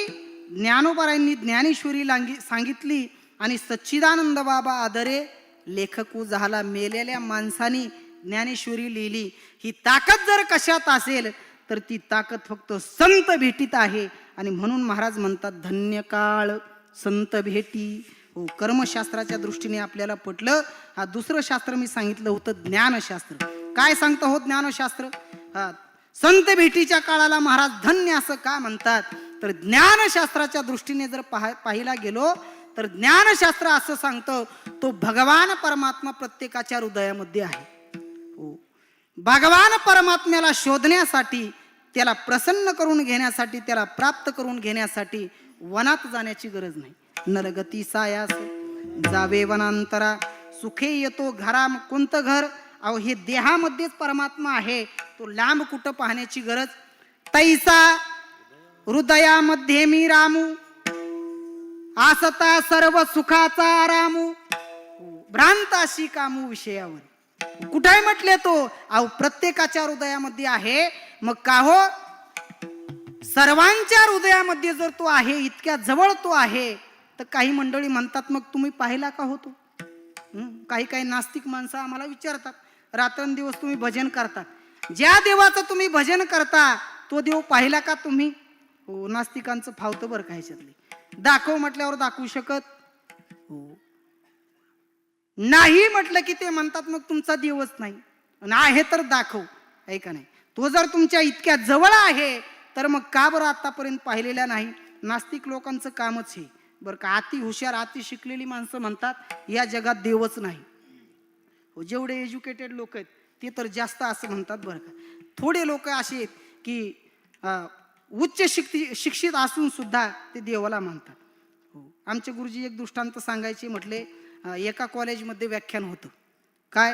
Speaker 2: ज्ञानोबारायांनी ज्ञानेश्वरी सांगितली आणि सच्चिदानंद बाबा आदरे लेखकू झाला, मेलेल्या माणसानी ज्ञानेश्वरी लिहिली. ही ताकद जर कशात असेल तर ती ताकद फक्त संत भेटीत आहे. आणि म्हणून महाराज म्हणतात धन्य काळ संत भेटी. हो, कर्मशास्त्राच्या दृष्टीने आपल्याला पटलं. दुसरं शास्त्र मी सांगितलं होतं ज्ञानशास्त्र. काय सांगतं हो ज्ञानशास्त्र? संत भेटीच्या काळाला महाराज धन्य असं का म्हणतात? तर ज्ञानशास्त्राच्या दृष्टीने जर पाहिला गेलो तर ज्ञानशास्त्र असं सांगतं तो भगवान परमात्मा प्रत्येकाच्या हृदयामध्ये आहे. हो, भगवान परमात्म्याला शोधण्यासाठी, त्याला प्रसन्न करून घेण्यासाठी, त्याला प्राप्त करून घेण्यासाठी वनात जाण्याची गरज नाही. नरगती सायास जावे वनांतरा, सुखे येतो घरा. कोणतं घर? अहो हे देहामध्येच परमात्मा आहे, तो लांब कुठं पाहण्याची गरज. तैसा हृदयामध्ये मी रामू. आसता सर्व सुखाचा आरामू भ्रांत अशी कामू विषयावर. कुठे म्हटले तो अहो प्रत्येकाच्या हृदयामध्ये आहे. मग का हो, सर्वांच्या हृदयामध्ये जर तो आहे, इतक्या जवळ तो आहे, तर काही मंडळी म्हणतात मग तुम्ही पाहिला का होतो. काही काही नास्तिक माणसं आम्हाला विचारतात, रात्रंदिवस तुम्ही भजन करता, ज्या देवाचं तुम्ही भजन करता तो देव पाहिला का तुम्ही. हो, नास्तिकांचं फावतं बरं का ह्याच्यातली. दाखव म्हटल्यावर दाखवू शकत हो नाही, म्हटलं की ते म्हणतात मग तुमचा देवच नाही. आणि आहे तर दाखव, आहे का नाही. तो जर तुमच्या इतक्या जवळ आहे तर मग का बरं आतापर्यंत पाहिलेला नाही. नास्तिक लोकांचं कामच हे बरं का. अति हुशार अति शिकलेली माणसं म्हणतात या जगात देवच नाही. हो, जेवढे एज्युकेटेड लोक आहेत ते तर जास्त असं म्हणतात बरं का. थोडे लोक असे आहेत की उच्च शिक्षित असून सुद्धा ते देवाला मानतात. हो, आमचे गुरुजी एक दृष्टांत सांगायचे. म्हटले एका कॉलेजमध्ये व्याख्यान होतं. काय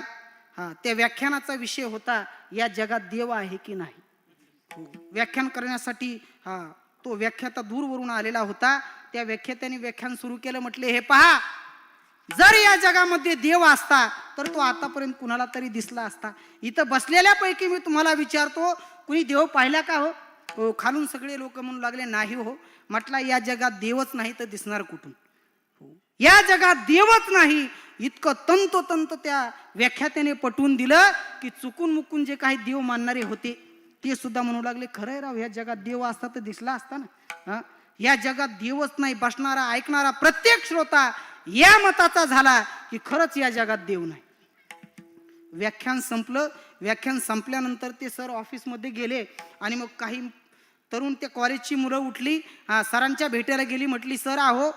Speaker 2: त्या व्याख्यानाचा विषय होता या जगात देव आहे की नाही. हो, व्याख्यान करण्यासाठी तो व्याख्याता दूरवरून आलेला होता. त्या व्याख्यात्याने व्याख्यान सुरू केलं. म्हटले हे पहा, जर या जगामध्ये देव असता तर तो आतापर्यंत कुणाला तरी दिसला असता. इथं बसलेल्यापैकी मी तुम्हाला विचारतो, कुणी देव पाहिला का हो. हो, खालून सगळे लोक म्हणू लागले नाही हो. म्हटला या जगात देवच नाही तर दिसणार कुठून. हो, या जगात देवच नाही. इतकं तंतोतंत त्या व्याख्यात्याने पटवून दिलं की चुकून मुकून जे काही देव मानणारे होते ते सुद्धा म्हणू लागले खरंय राव, या जगात देव असता तर दिसला असता ना. या जगात देवच नाही. बसणारा ऐकणारा प्रत्येक श्रोता या मताचा झाला की खरंच या जगात देव नाही. व्याख्यान संपलं. व्याख्यान संपल्यानंतर ते सर ऑफिसमध्ये गेले आणि मग काही तरुण त्या कॉलेजची मुलं उठली, सरांच्या भेटायला गेली. म्हटली सर आहो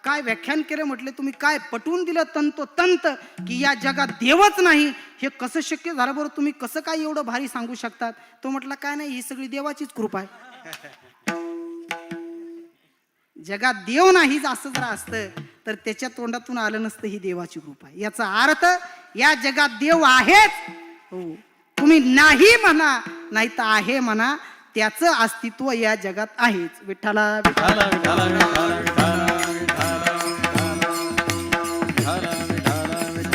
Speaker 2: काय व्याख्यान केलं. म्हटले तुम्ही काय पटवून दिलं तंतोतंत की या जगात देवच नाही. हे कसं शक्य झालं बरं, तुम्ही कसं काय एवढं भारी सांगू शकतात. तो म्हटला काय नाही, ही सगळी देवाचीच कृपा आहे. जगात देव नाहीच असं जर असतं तर त्याच्या तोंडातून आलं नसतं ही देवाची कृपा आहे. याचा अर्थ या जगात देव आहेच. हो, तुम्ही नाही म्हणा नाही तर आहे म्हणा, त्याचं अस्तित्व या जगात आहेच. विठ्ठला विठ्ठला
Speaker 3: विठाला विठाला विठाला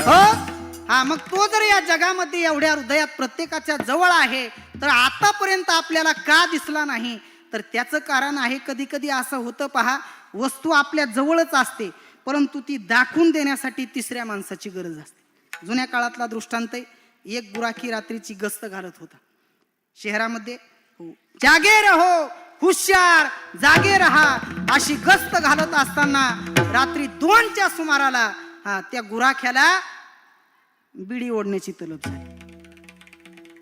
Speaker 2: हो. मग तो जर या जगामध्ये एवढ्या हृदयात प्रत्येकाच्या जवळ आहे तर आतापर्यंत आपल्याला का दिसला नाही. तर त्याचं कारण आहे, कधी कधी असं होतं पहा, वस्तू आपल्या जवळच असते परंतु ती दाखवून देण्यासाठी तिसऱ्या माणसाची गरज असते. जुन्या काळातला दृष्टांत, एक गुराखी रात्रीची गस्त घालत होता शहरामध्ये. हो, जागे रहो हुशार जागे रहा अशी गस्त घालत असताना रात्री 2च्या सुमाराला त्या गुराख्याला बिडी ओढण्याची तलप झाली.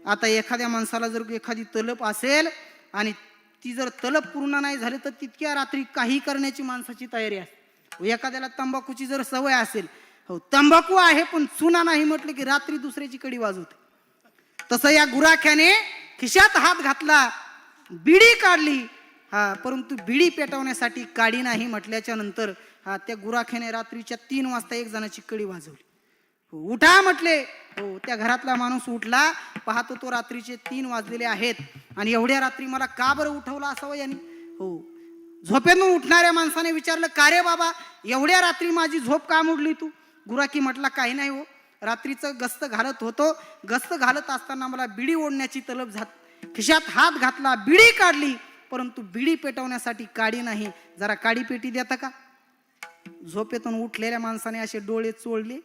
Speaker 2: आता एखाद्या माणसाला जर एखादी तलप असेल आणि ती जर तलप पूर्ण नाही झाली तर तितक्या रात्री काही करण्याची माणसाची तयारी असते. एखाद्याला तंबाखूची जर सवय असेल, हो तंबाखू आहे पण चुना नाही म्हटलं की रात्री दुसऱ्याची कडी वाजवते. तसं या गुराख्याने खिशात हात घातला, बिडी काढली. परंतु बिडी पेटवण्यासाठी काडी नाही म्हटल्याच्या नंतर त्या गुराख्याने रात्रीच्या 3 वाजता एक जणाची कडी वाजवली. उठा म्हटले. हो, त्या घरातला माणूस उठला. पाहतो तो रात्रीचे 3 वाजलेले आहेत आणि एवढ्या रात्री मला का बरं उठवलं असावं यांनी. हो, झोपेतून उठणाऱ्या माणसाने विचारलं का रे बाबा एवढ्या रात्री माझी झोप का मोडली तू. गुराखी म्हटला काही नाही हो, रात्रीचं गस्त घालत होतो, गस्त घालत असताना मला बिडी ओढण्याची तलप झाली, खिशात हात घातला, बिडी काढली परंतु बिडी पेटवण्यासाठी काडी नाही, जरा काडी पेटी देता का. झोपेतून उठलेल्या माणसाने असे डोळे चोळले.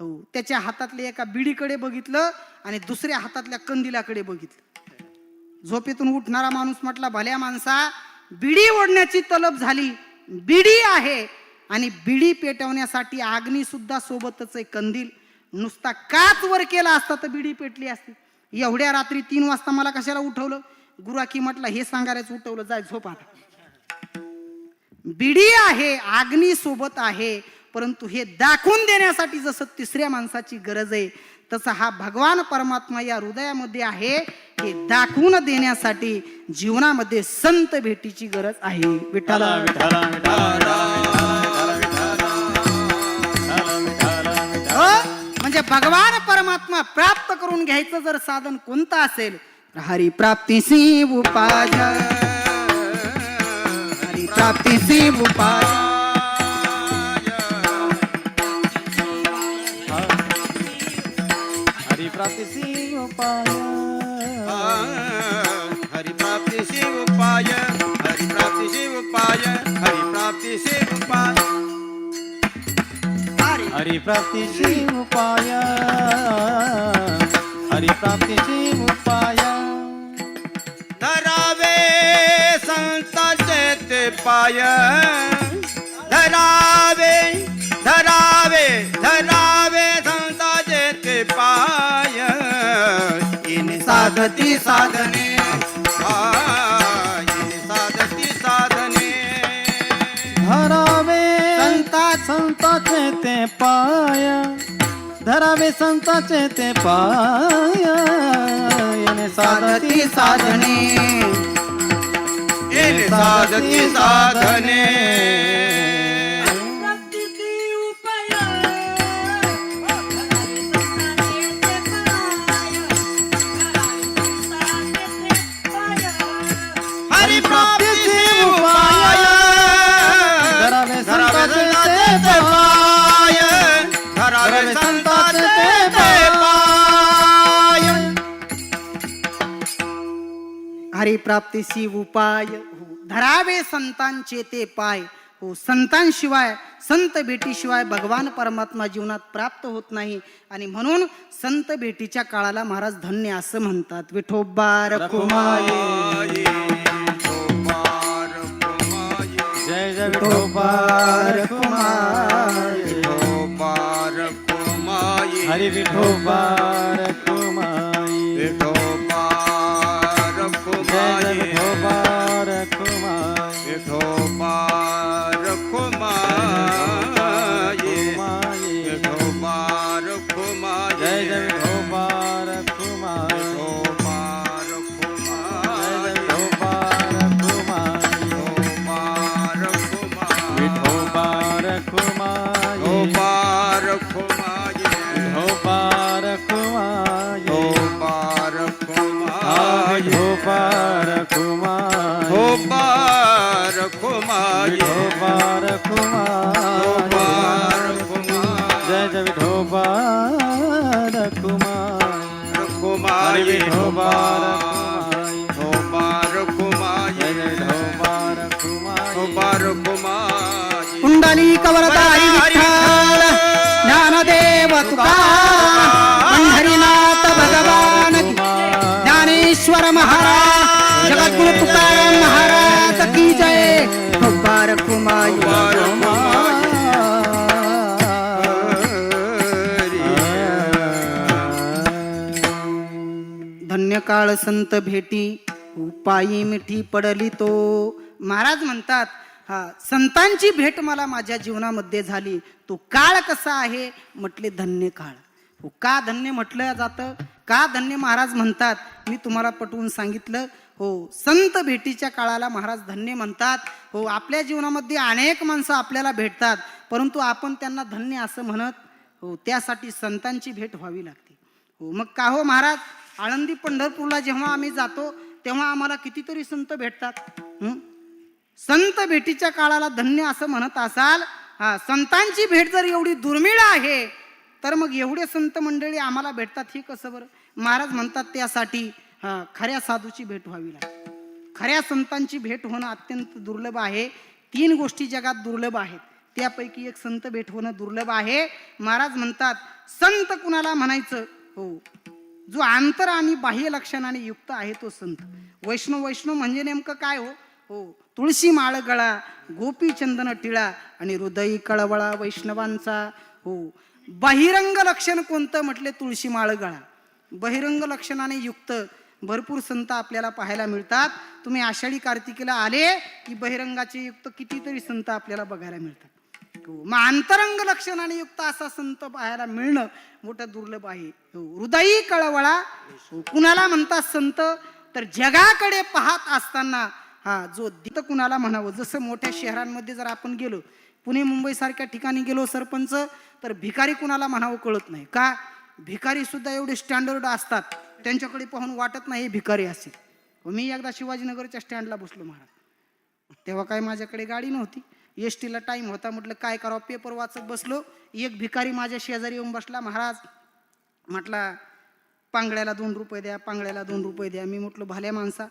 Speaker 2: हो, त्याच्या हातातल्या एका बिडीकडे बघितलं आणि दुसऱ्या हातातल्या कंदिलाकडे बघितलं. झोपेतून उठणारा माणूस म्हटला भल्या माणसा, बिडी ओढण्याची तलप झाली, बिडी आहे आणि बिडी पेटवण्यासाठी अग्नी सुद्धा सोबतच आहे, कंदील. नुसता काच वर केला असता तर बिडी पेटली असती. एवढ्या रात्री 3 वाजता मला कशाला उठवलं. गुराखी म्हटला हे सांगायच उठवलं, जाय झोप आता. बिडी आहे, अग्नी सोबत आहे, परंतु हे दाखवून देण्यासाठी जसं तिसऱ्या माणसाची गरज आहे तसं हा भगवान परमात्मा या हृदयामध्ये आहे. हे दाखवून देण्यासाठी जीवनामध्ये संत भेटीची गरज आहे. विठ्ठला
Speaker 3: विठाला विठाला
Speaker 2: म्हणजे भगवान परमात्मा प्राप्त करून घ्यायचं जर साधन कोणतं असेल, हरी प्राप्तीसी उपाय, हरी प्राप्तीसी उपाय.
Speaker 4: प्राप्तीसी उपाय
Speaker 3: हरिप्राप्तीशी उपाय हरिप्राप्तीशी उपाय हरिप्राप्तीशी उपाय
Speaker 4: हरिप्राप्तीची उपाय हरिप्राप्तीची उपाय
Speaker 3: धरावे संतांचे ते पाय धरावे धरावे धरावे संतांचे ते पाय येणे साधती साधने येणे साधती साधने
Speaker 4: धरावे संताचे ते पाय धरावे संताचे ते पाय येणे साधती साधने
Speaker 3: येणे साधती साधने
Speaker 5: प्राप्तीची उपाय धरावे संतांचे ते पाय धरावे संतांचे ते पाय
Speaker 3: हरिप्राप्तीची उपाय
Speaker 4: धरावे
Speaker 3: धरावे
Speaker 4: संताचे
Speaker 3: संतांचे
Speaker 4: ते
Speaker 3: पाय धरावे संतांचे ते पाय
Speaker 2: हरिप्राप्तीसी उपाय हो धरावे संतांचे ते पाय हो संतांशिवाय संत भेटीशिवाय भगवान परमात्मा जीवनात प्राप्त होत नाही आणि म्हणून संत भेटीच्या काळाला महाराज धन्य असं म्हणतात. विठोबा रखुमाई
Speaker 4: जय जय विठोबा रखुमाई हरी विठोबा रखुमाई जय जय विठोबा रखुमाई जय जय विठोबा रखुमाई जय जय विठोबा रखुमाई विठोबा रखुमाई विठोबा रखुमाई विठोबा रखुमाई विठोबा रखुमाई जय जय विठोबा रखुमाई विठोबा रखुमाई जय जय विठोबा रखुमाई
Speaker 2: कुंडली कवरदारी विठ्ठल ज्ञानदेव तुकाराम पंढरीनाथ भगवान की ज्ञानेश्वर महाराज जगद्गुरु तुकाराम महाराज की जय. मुबारक हुमायूं धन्य काळ संत भेटी पायी मिठी पडली तो. महाराज म्हणतात हा संतांची भेट मला माझ्या जीवनामध्ये झाली. तो काळ कसा आहे म्हटले धन्य काळ. हो का धन्य म्हटलं जातं का धन्य महाराज म्हणतात मी तुम्हाला पटवून सांगितलं. हो संत भेटीच्या काळाला महाराज धन्य म्हणतात. हो आपल्या जीवनामध्ये अनेक माणसं आपल्याला भेटतात परंतु आपण त्यांना धन्य असं म्हणत हो त्यासाठी संतांची भेट व्हावी लागते. हो मग का हो महाराज आळंदी पंढरपूरला जेव्हा आम्ही जातो तेव्हा आम्हाला कितीतरी संत भेटतात. संत भेटीच्या काळाला धन्य असं म्हणत असाल हा संतांची भेट जर एवढी दुर्मिळ आहे तर मग एवढे संत मंडळी आम्हाला भेटतात हे कसं बरं. महाराज म्हणतात त्यासाठी खऱ्या साधूची भेट व्हावी लागते. खऱ्या संतांची भेट होणं अत्यंत दुर्लभ आहे. 3 गोष्टी जगात दुर्लभ आहेत त्यापैकी एक संत भेट होणं दुर्लभ आहे. महाराज म्हणतात संत कुणाला म्हणायचं हो जो आंतर आणि बाह्य लक्षणाने युक्त आहे तो संत. वैष्णव वैष्णव म्हणजे नेमकं काय हो हो तुळशी माळ गळा गोपी चंदन टिळा आणि हृदयी कळवळा वैष्णवांचा. हो बहिरंग लक्षण कोणतं म्हटले तुळशी माळ गळा. बहिरंग लक्षणाने युक्त भरपूर संत आपल्याला पाहायला मिळतात. तुम्ही आषाढी कार्तिकीला आले की बहिरंगाचे युक्त कितीतरी संत आपल्याला बघायला मिळतात. मग अंतरंग लक्षणाने युक्त असा संत पाहायला मिळणं मोठं दुर्लभ आहे. हृदयी कळवळा कुणाला म्हणतात संत तर जगाकडे पाहत असताना जो दित कुणाला म्हणावं. जसं मोठ्या शहरांमध्ये जर आपण गेलो पुणे मुंबई सारख्या ठिकाणी गेलो सरपंच तर भिकारी कुणाला म्हणावं कळत नाही का. भिकारी सुद्धा एवढे स्टँडर्ड असतात त्यांच्याकडे पाहून वाटत नाही हे भिकारी असेल. मी एकदा शिवाजीनगरच्या स्टँडला बसलो महाराज. तेव्हा काय माझ्याकडे गाडी नव्हती एसटीला टाइम होता म्हटलं काय करावं पेपर वाचत बसलो. एक भिकारी माझ्या शेजारी येऊन बसला. महाराज म्हटला पांगळ्याला 2 रुपये द्या, पांगळ्याला 2 रुपये द्या. मी म्हटलं भल्या माणसा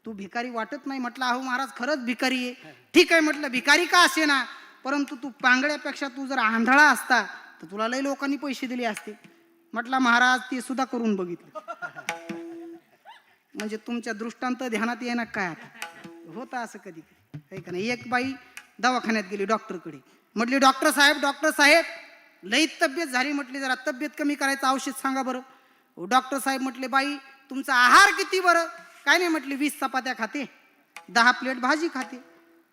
Speaker 2: तू भिकारी वाटत नाही. म्हटलं अहो महाराज खरंच भिकारी आहे. ठीक आहे म्हटलं भिकारी का असे ना, परंतु तू पांगळ्यापेक्षा तू जर आंधळा असता तर तुला लई लोकांनी पैसे दिले असते. म्हटलं महाराज ते सुद्धा करून बघितलं. म्हणजे तुमच्या दृष्टांत ध्यानात येणार काय आता होतं असं कधी आहे का नाही. एक बाई दवाखान्यात गेली डॉक्टरकडे. म्हटली डॉक्टर साहेब लई तब्येत झाली. म्हटली जरा तब्येत कमी करायचं औषध सांगा बरं. डॉक्टर साहेब म्हटले बाई तुमचा आहार किती बरं. काय नाही म्हटली 20 चपात्या खाते, 10 प्लेट भाजी खाते.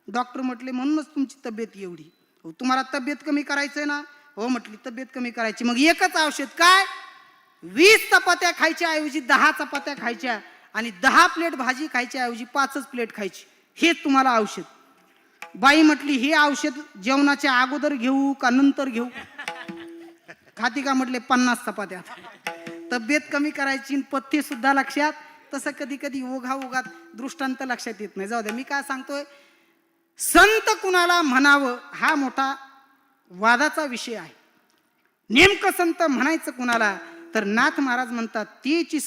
Speaker 2: डॉक्टर म्हटले म्हणूनच तुमची तब्येत एवढी. तुम्हाला तब्येत कमी करायचंय ना. हो म्हटली तब्येत कमी करायची. मग एकच औषध काय, 20 चपात्या खायच्या ऐवजी 10 चपात्या खायच्या आणि 10 प्लेट भाजी खायच्या ऐवजी 5च प्लेट खायची. हे तुम्हाला औषध. बाई म्हटली हे औषध जेवणाच्या अगोदर घेऊ का नंतर घेऊ. खाती का म्हटले 50 चपात्या. तब्येत कमी करायची पथ्य सुद्धा लक्षात. तसं कधी कधी ओघात दृष्टांत लक्षात येत नाही. जाऊ दे. मी काय सांगतोय, संत कुणाला म्हणावं हा मोठा वादाचा विषय आहे. नेमकं संत म्हणायचं कुणाला तर नाथ महाराज म्हणतात तीची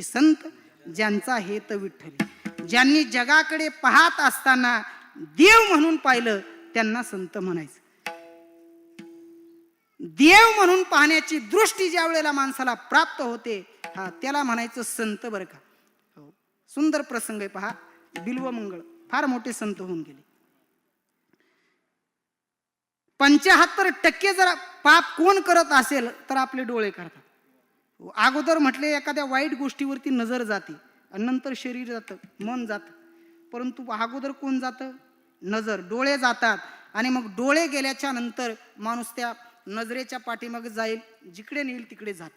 Speaker 2: संत ज्यांचा हेत विठ्ठली. ज्यांनी जगाकडे पाहत असताना देव म्हणून पाहिलं त्यांना संत म्हणायचं. देव म्हणून पाहण्याची दृष्टी ज्या वेळेला माणसाला प्राप्त होते त्याला म्हणायचं संत बरं का. सुंदर प्रसंग आहे पहा. बिल्वमंगळ फार मोठे संत होऊन गेले. 75% जर पाप कोण करत असेल तर आपले डोळे करतात. अगोदर म्हटले एखाद्या वाईट गोष्टीवरती नजर जाते आणि नंतर शरीर जातं, मन जातं. परंतु अगोदर कोण जातं, नजर, डोळे जातात. आणि मग डोळे गेल्याच्या नंतर माणूस त्या नजरेच्या पाठीमागे जाईल, जिकडे नेईल तिकडे जात.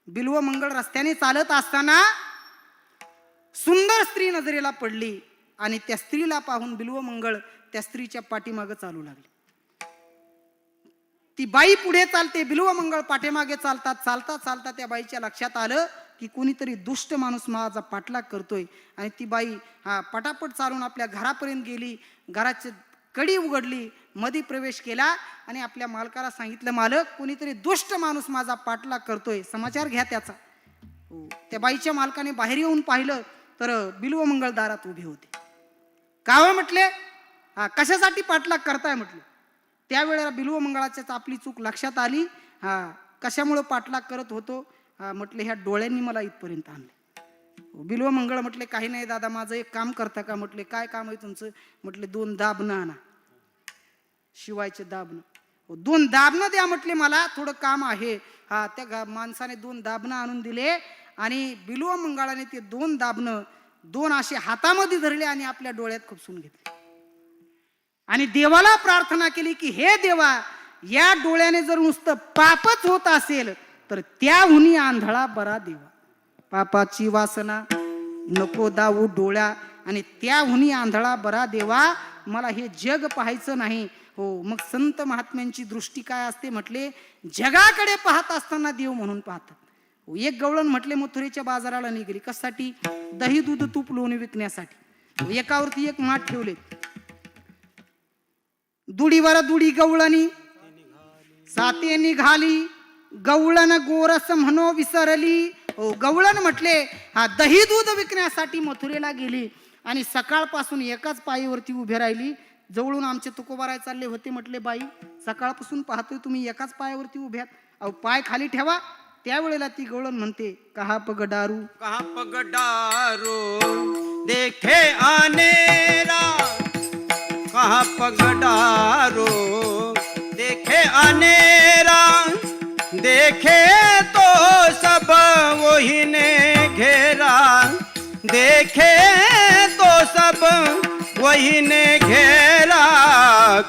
Speaker 2: बिल्वमंगळ रस्त्याने चालत असताना सुंदर स्त्री नजरेला पडली आणि त्या स्त्रीला पाहून बिल्वमंगळ त्या स्त्रीच्या पाठीमागे चालू लागले. ती बाई पुढे चालते, बिल्वमंगळ पाठीमागे चालतात. चालता त्या बाईच्या लक्षात आलं की कोणीतरी दुष्ट माणूस माझा पाठलाग करतोय. आणि ती बाई पटापट चालून आपल्या घरापर्यंत गेली. घराची कडी उघडली, मध्ये प्रवेश केला आणि आपल्या मालकाला सांगितलं मालक कोणीतरी दुष्ट माणूस माझा पाठलाग करतोय, समाचार घ्या त्याचा. त्या बाईच्या मालकाने बाहेर येऊन पाहिलं तर बिल्वमंगळ दारात उभे होते. कावं म्हटले कशासाठी पाठलाग करताय म्हटलं. त्यावेळेला बिल्वमंगळाच्या आपली चूक लक्षात आली. कशामुळे पाठलाग करत होतो. म्हटले ह्या डोळ्यांनी मला इथपर्यंत आणले. बिल्वमंगळ म्हटले काही नाही दादा माझं एक काम करता का. म्हटले काय काम आहे तुमचं. म्हटले 2 दाबणं आणा, शिवायचे दाबणं. 2 दाबणं द्या म्हटले मला थोडं काम आहे. त्या माणसाने 2 दाबणं आणून दिले आणि बिल्वमंगळाने ते 2 दाबणं 2 असे हातामध्ये धरले आणि आपल्या डोळ्यात खुपसून घेतले आणि देवाला प्रार्थना केली की हे देवा या डोळ्याने जर नुसतं पापच होत असेल तर त्याहुनी आंधळा बरा देवा. पापाची वासना नको दावू डोळ्या आणि त्याहुनी आंधळा बरा देवा. मला हे जग पाहायचं नाही. हो मग संत महात्म्यांची दृष्टी काय असते म्हटले जगाकडे पाहत असताना देव म्हणून पाहतात. एक गवळण म्हटले मथुरेच्या बाजाराला निघाली. कशासाठी, दही दूध तूप लोणी विकण्यासाठी. एकावरती एक माठ ठेवले. दुडीवर दुडी गवळणी साते निघाली, गवळण गोरस म्हणो विसरली. गवळण म्हटले दही दूध विकण्यासाठी मथुरेला गेली आणि सकाळपासून एकाच पायीवरती उभे राहिली. जवळून आमचे तुकोबाराय चालले होते. म्हटले बाई सकाळपासून पाहतोय तुम्ही एकाच पायावरती उभ्यात, अहो पाय खाली ठेवा. त्यावेळेला ती गवळण म्हणते कहा पग डारू
Speaker 3: देखे अनेरा कहाँ पगडारो देखे अनेरा देखे तो सब वही ने घेरा देखे तो सब वही ने घेरा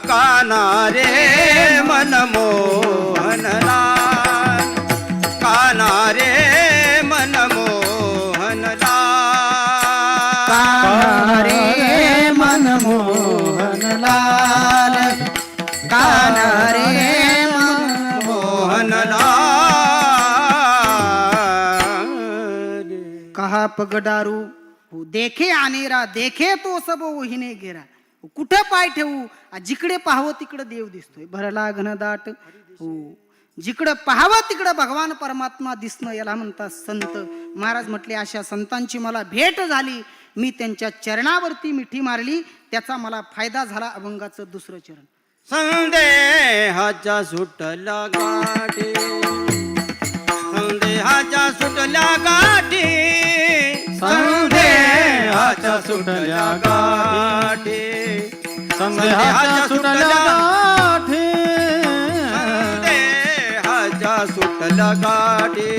Speaker 3: काना रे मनमोहन लाल काना रे मनमोहन लाल
Speaker 2: कान्हा रे मनमोहन लाल कान्हा रे
Speaker 3: मोहन लाल
Speaker 2: कहा पगडारू देखे अनेरा देखे तो सब वहिने घेरा. कुठं पाय ठेवू, जिकडे पाहावं तिकडे देव दिसतोय. भरला घनदाट हो जिकडं पाहावं तिकडं भगवान परमात्मा दिसणं याला म्हणतात संत. महाराज म्हटले अशा संतांची मला भेट झाली, मी त्यांच्या चरणावरती मिठी मारली, त्याचा मला फायदा झाला. अभंगाचं दुसरं चरण.
Speaker 3: संदेहाच्या सुटल्या गाठी, संदेहाच्या सुटल्या गाठी,
Speaker 4: संदेहाच्या सुटल्या गाठी, संदेहाच्या सुटल्या गाठी,
Speaker 3: संदेहाच्या सुटल्या गाठी,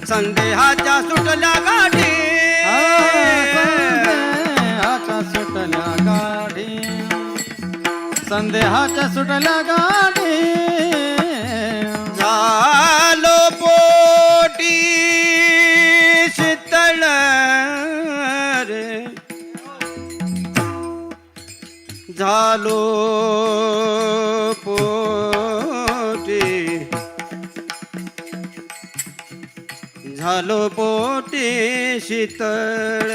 Speaker 3: संदेहाच्या सुटल्या गाठी,
Speaker 4: संदेहाच्या सुटल्या गाठी, संदेहाच्या सुटल्या गाठी.
Speaker 3: झालो पोटी शीतळ रे, झालो पोटी, झालो पोटी शीतळ.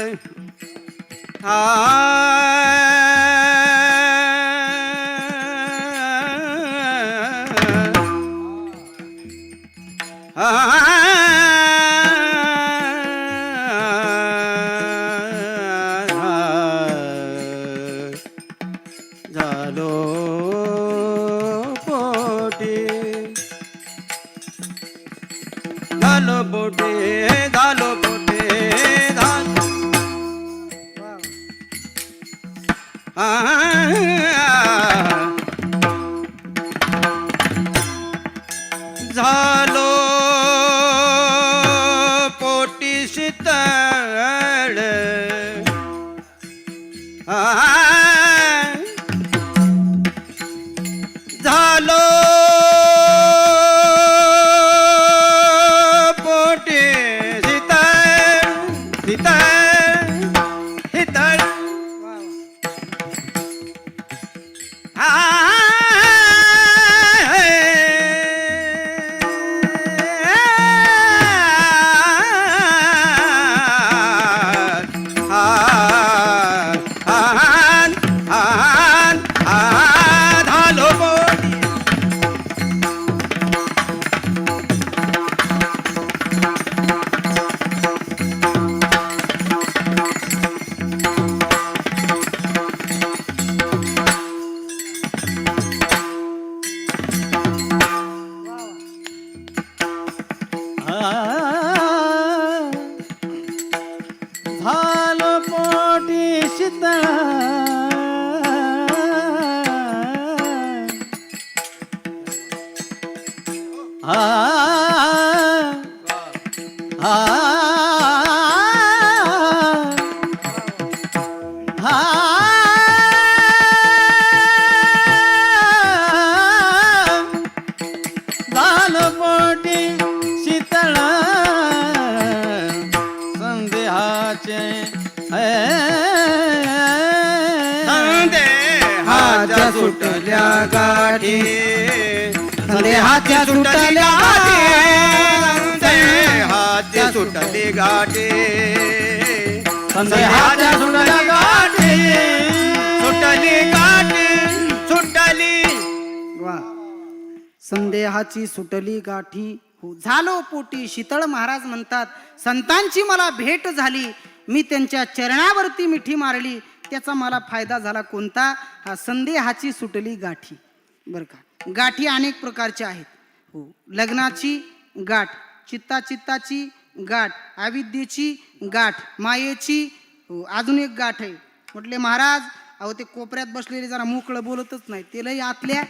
Speaker 3: झालो पोटी, झालो पोटी, झालो पोटी, झालो झालो पोटी शीतळ. झालो पोटी शीतळ, शीतळ, शीतळ. झालो पोटी,
Speaker 4: झालो पोटी शीतळ, झालो पोटी शीतळ, संदेहाचे
Speaker 3: संदेहाच्या सुटल्या गाठी, संदेहाच्या सुटल्या गाठी, संदेहाच्या सुटली गाठी, संदेहाच्या सुटल्या गाठी, सुटली गाठी, सुटली.
Speaker 2: वा. संदेहाची सुटली गाठी, हो झालो पोटी शीतळ. महाराज म्हणतात संतांची मला भेट झाली, मी त्यांच्या चरणावरती मिठी मारली, त्याचा मला फायदा झाला. कोणता? हा संदेहाची सुटली गाठी. बरं का, गाठी अनेक प्रकारच्या आहेत. हो, लग्नाची गाठ, चित्ताची गाठ, अविद्येची गाठ, मायेची, हो अजून एक गाठ आहे. म्हटले महाराज अहो ते कोपऱ्यात बसलेले जरा मोकळं बोलतच नाही, ते लय आतल्या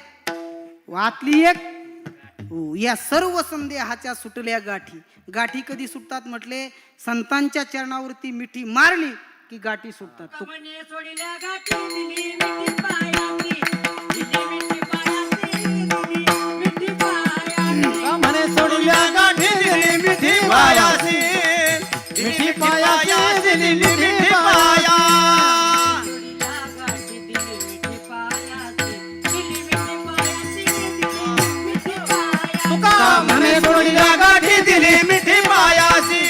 Speaker 2: वातली एक. हो, या सर्व संदेहाच्या सुटल्या गाठी. गाठी कधी सुटतात म्हटले? संतांच्या चरणावरती मिठी मारली की गाठी सुटतात.
Speaker 5: कमने सोडिल्या गाठी दिली मिठी पायाची, दिली मिठी पायाची, दिली मिठी पायाची.
Speaker 4: म्हणे सोडल्या गाठी दिली मिठी पायाची, मिठी पायाची दिली मिठी पाया.
Speaker 5: सोडिल्या गाठी दिली मिठी पायाची, दिली मिठी पायाची, दिली मिठी पायाची.
Speaker 4: तुका म्हणे सोडल्या गाठी दिली मिठी पायाची,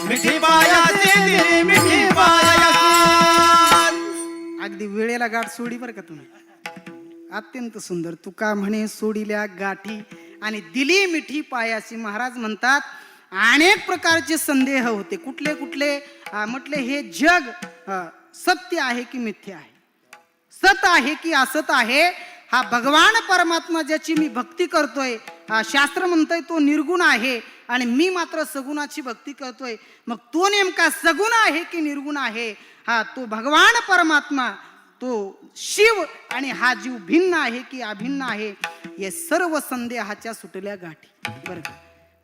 Speaker 4: मिठी पायाची दिली मिठी पाया.
Speaker 2: अगदी वेळेला गाठ सोडी बरं का तुम्ही. अत्यंत सुंदर. तुका म्हणे सोडिल्या गाठी आणि दिली मिठी पायाशी. महाराज म्हणतात अनेक प्रकारचे संदेह होते. कुठले कुठले? म्हटले हे जग सत्य आहे की मिथ्या आहे, सत आहे की असत आहे. हा भगवान परमात्मा ज्याची मी भक्ती करतोय, शास्त्र म्हणतोय तो निर्गुण आहे आणि मी मात्र सगुणाची भक्ती करतोय. मग तो नेमका सगुण आहे की निर्गुण आहे? हा तो भगवान परमात्मा, तो शिव, आणि हा जीव भिन्न आहे की अभिन्न आहे? हे सर्व संदेहाच्या सुटल्या गाठी. बरं का?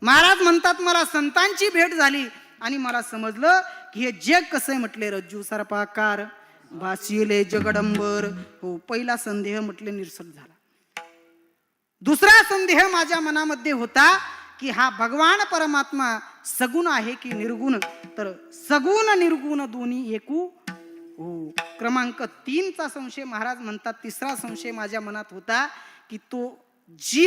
Speaker 2: महाराज म्हणतात मला संतांची भेट झाली आणि मला समजलं की हे जग कसं आहे. म्हटले रज्जू सर्पाकार भासिले जगडंबर. हो, पहिला संदेह म्हटले निरसन झाला. दुसरा संदेह माझ्या मनामध्ये होता की हा भगवान परमात्मा सगुण आहे की निर्गुण? तर सगुण निर्गुण दोन्ही एकू. हो, क्रमांक 3 चा संशय. महाराज म्हणतात तिसरा संशय माझ्या मनात होता की तो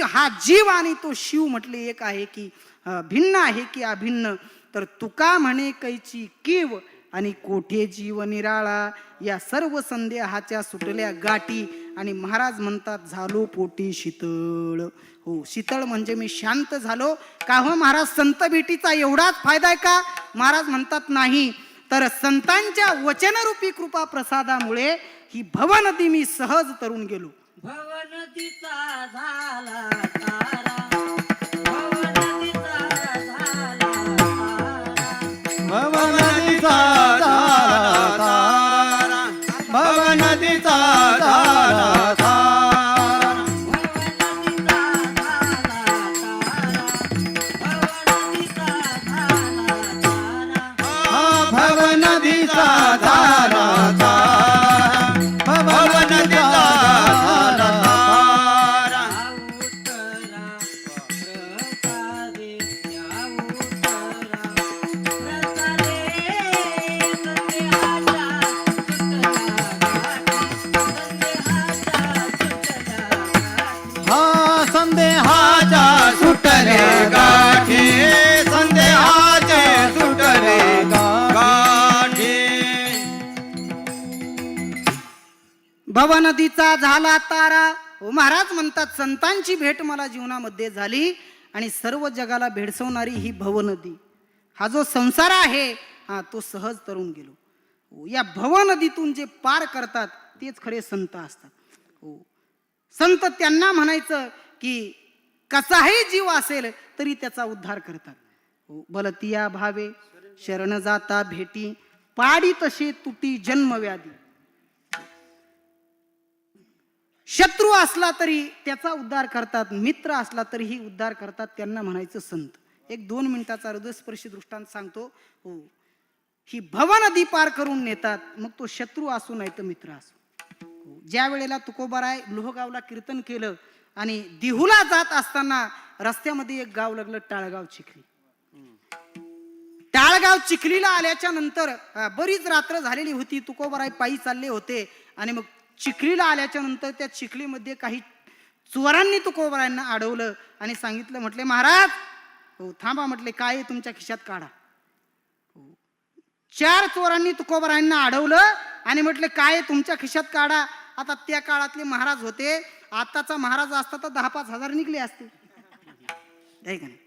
Speaker 2: हा जीव आणि तो शिव म्हटले एक आहे की भिन्न आहे की अभिन्न? तर तुका म्हणे कैची कीव आणि कोठे जीव निराळा. या सर्व संदेहाच्या सुटल्या गाठी आणि महाराज म्हणतात झालो पोटी शीतळ. हो, शीतळ म्हणजे मी शांत झालो. का हो महाराज, संत भेटीचा एवढाच फायदा आहे का? महाराज म्हणतात नाही. तर संतांच्या वचनरूपी कृपा प्रसादामुळे ही भवनदी मी सहज तरून गेलो.
Speaker 5: भवनदीचा झाला तारा, भवनदीचा झाला तारा,
Speaker 4: भवनदीचा झाला तारा, भवनदीचा झाला तारा,
Speaker 5: भवनदीचा झाला तारा, भवनदीचा झाला तारा,
Speaker 4: भवनदीचा झाला तारा, भवनदीचा झाला तारा.
Speaker 5: उतरा प्रसादे, या उतरा प्रसादे, संदेहाच्या सुटल्या गाठी, संदेहाच्या
Speaker 4: हा संदेहाच्या
Speaker 3: संदेहाचे
Speaker 4: सुटले गाठी.
Speaker 3: सुटले गाठी.
Speaker 2: भवनदीचा झाला तारा. हो, महाराज म्हणतात संतांची भेट मला जीवनामध्ये झाली आणि सर्व जगाला भेडसवणारी ही भवनदी, हा जो संसार आहे हा तो सहज तरून गेलो. हो, या भवनदीतून जे पार करतात तेच खरे संत असतात. हो, संत त्यांना म्हणायचं की कसाही जीव असेल तरी त्याचा उद्धार करतात. हो, बलतिया भावे शरण जाता भेटी, पाडी तसे तुटी जन्मव्याधी. शत्रू असला तरी त्याचा उद्धार करतात, मित्र असला तरीही उद्धार करतात. त्यांना म्हणायचं संत. एक 2 मिनिटाचा हृदयस्पर्शी दृष्टांत सांगतो. हो, ही भवनदी पार करून नेतात, मग तो शत्रू असो नाही तर मित्र असो. हो, ज्या वेळेला तुकोबाराय लोहगावला कीर्तन केलं आणि दिहुला जात असताना रस्त्यामध्ये एक गाव लागलं, टाळगाव चिखली. टाळगाव चिखलीला आल्याच्या नंतर बरीच रात्र झालेली होती. तुकोबाराय पायी चालले होते आणि मग चिखलीला आल्याच्या नंतर त्या चिखलीमध्ये काही चोरांनी तुकोबारायांना अडवलं आणि सांगितलं, म्हटले महाराज हो थांबा, म्हटले काय आहे तुमच्या खिशात काढा. 4 चोरांनी तुकोबारायांना अडवलं आणि म्हटले काय आहे तुमच्या खिशात काढा. आता त्या काळातले महाराज होते, आताचा महाराज असता तर 10-5 हजार निघले असते, आहे का नाही?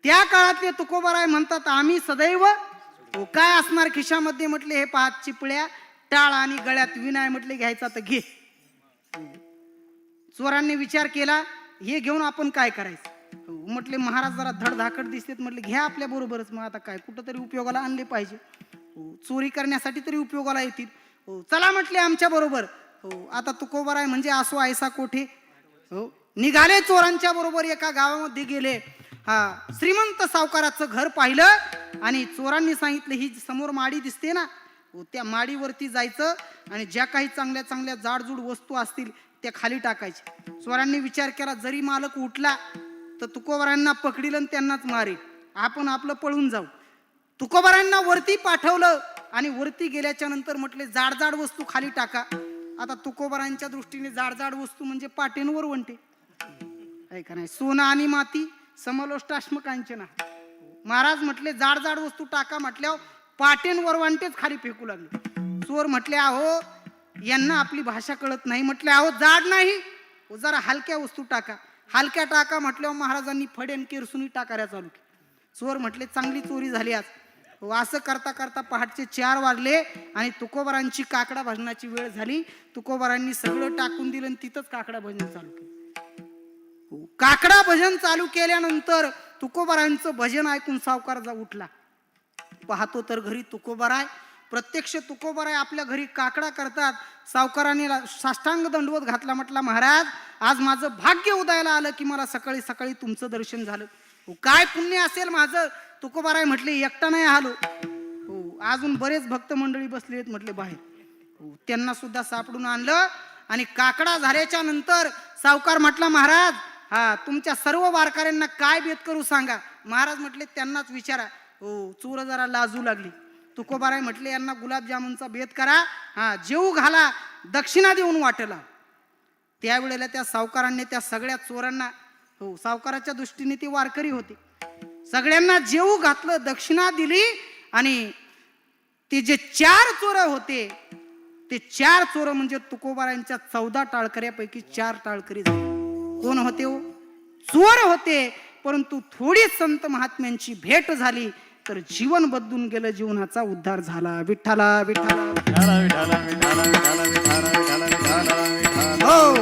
Speaker 2: त्या काळातले तुकोबाराय म्हणतात आम्ही सदैव हो काय असणार खिशामध्ये? म्हटले हे 5 चिपळ्या, टाळ आणि गळ्यात विनाय. म्हटले घ्यायचा तर घे. चोरांनी विचार केला हे घेऊन आपण काय करायचं? म्हटले महाराज जरा धडधाकट दिसतेत, म्हटले घ्या आपल्या बरोबरच. मग आता काय, कुठं तरी उपयोगाला आणले पाहिजे. चोरी करण्यासाठी तरी उपयोगाला येतील. हो चला म्हटले आमच्या बरोबर. हो, आता तुकोबाराय म्हणजे असो ऐसा कोठे. हो, निघाले चोरांच्या बरोबर. एका गावामध्ये गेले. श्रीमंत सावकाराचं घर पाहिलं आणि चोरांनी सांगितलं ही समोर माडी दिसते ना, त्या माडीवरती जायचं आणि ज्या काही चांगल्या चांगल्या जाडजूड वस्तू असतील त्या खाली टाकायच्या. चोरांनी विचार केला जरी मालक उठला तर तुकोबारायांना पकडील आणि त्यांनाच मारेल, आपण आपलं पळून जाऊ. तुकोबारायांना वरती पाठवलं आणि वरती गेल्याच्या नंतर म्हटले जाडजाड वस्तू खाली टाका. आता तुकोबारायांच्या दृष्टीने जाडजाड वस्तू म्हणजे पाटेंवर वंटे, आहे का नाही? सोनं आणि माती समलोष्टाश्म कांचना. महाराज म्हटले जाडजाड वस्तू टाका म्हटल्यावर पाटेंवर वांटेच खाली फेकू लागले. चोर म्हटले अहो यांना आपली भाषा कळत नाही. म्हटले अहो जाड नाही, जरा हलक्या वस्तू टाका. हलक्या टाका म्हटल्यावर महाराजांनी फडेन केरसुनी टाकाऱ्या चालू केली. चोर म्हटले चांगली चोरी झाली आज. असं करता करता पहाटचे 4 वाजले आणि तुकोबारांची काकडा भजनाची वेळ झाली. तुकोबारांनी सगळं टाकून दिलं आणि तिथंच काकडा भजन चालू केलं. काकडा भजन चालू केल्यानंतर तुकोबारांचं भजन ऐकून सावकार उठला. पाहतो तर घरी तुकोबाराय. प्रत्यक्ष तुकोबाराय आपल्या घरी काकडा करतात. सावकाराने साष्टांग दंडवत घातला. म्हटला महाराज आज माझं भाग्य उदयाला आलं की मला सकाळी सकाळी तुमचं दर्शन झालं. काय पुण्य असेल माझं. तुकोबाराय म्हटले एकटा नाही आलो, अजून बरेच भक्त मंडळी बसले आहेत म्हटले बाहेर. त्यांना सुद्धा सापडून आणलं आणि काकडा झाल्याच्या नंतर सावकार म्हटला महाराज तुमच्या सर्व वारकऱ्यांना काय बेत करू सांगा. महाराज म्हटले त्यांनाच विचारा. चोर जरा लाजू लागली. तुकोबाराय म्हटले यांना गुलाबजामुनचा बेत करा, जेवू घाला, दक्षिणा देऊन वाटला. त्यावेळेला त्या सावकारांनी त्या सगळ्या चोरांना, सावकाराच्या दृष्टीने ते वारकरी होते, सगळ्यांना जेवू घातलं, दक्षिणा दिली. आणि ते जे 4 चोर होते ते 4 चोर म्हणजे तुकोबारांच्या 14 टाळकऱ्यापैकी 4 टाळकरी झाले. कोण होते हो? चोर होते. परंतु थोडी संत महात्म्यांची भेट झाली तर जीवन बदलून गेलं, जीवनाचा उद्धार झाला. विठ्ठला विठ्ठला हो.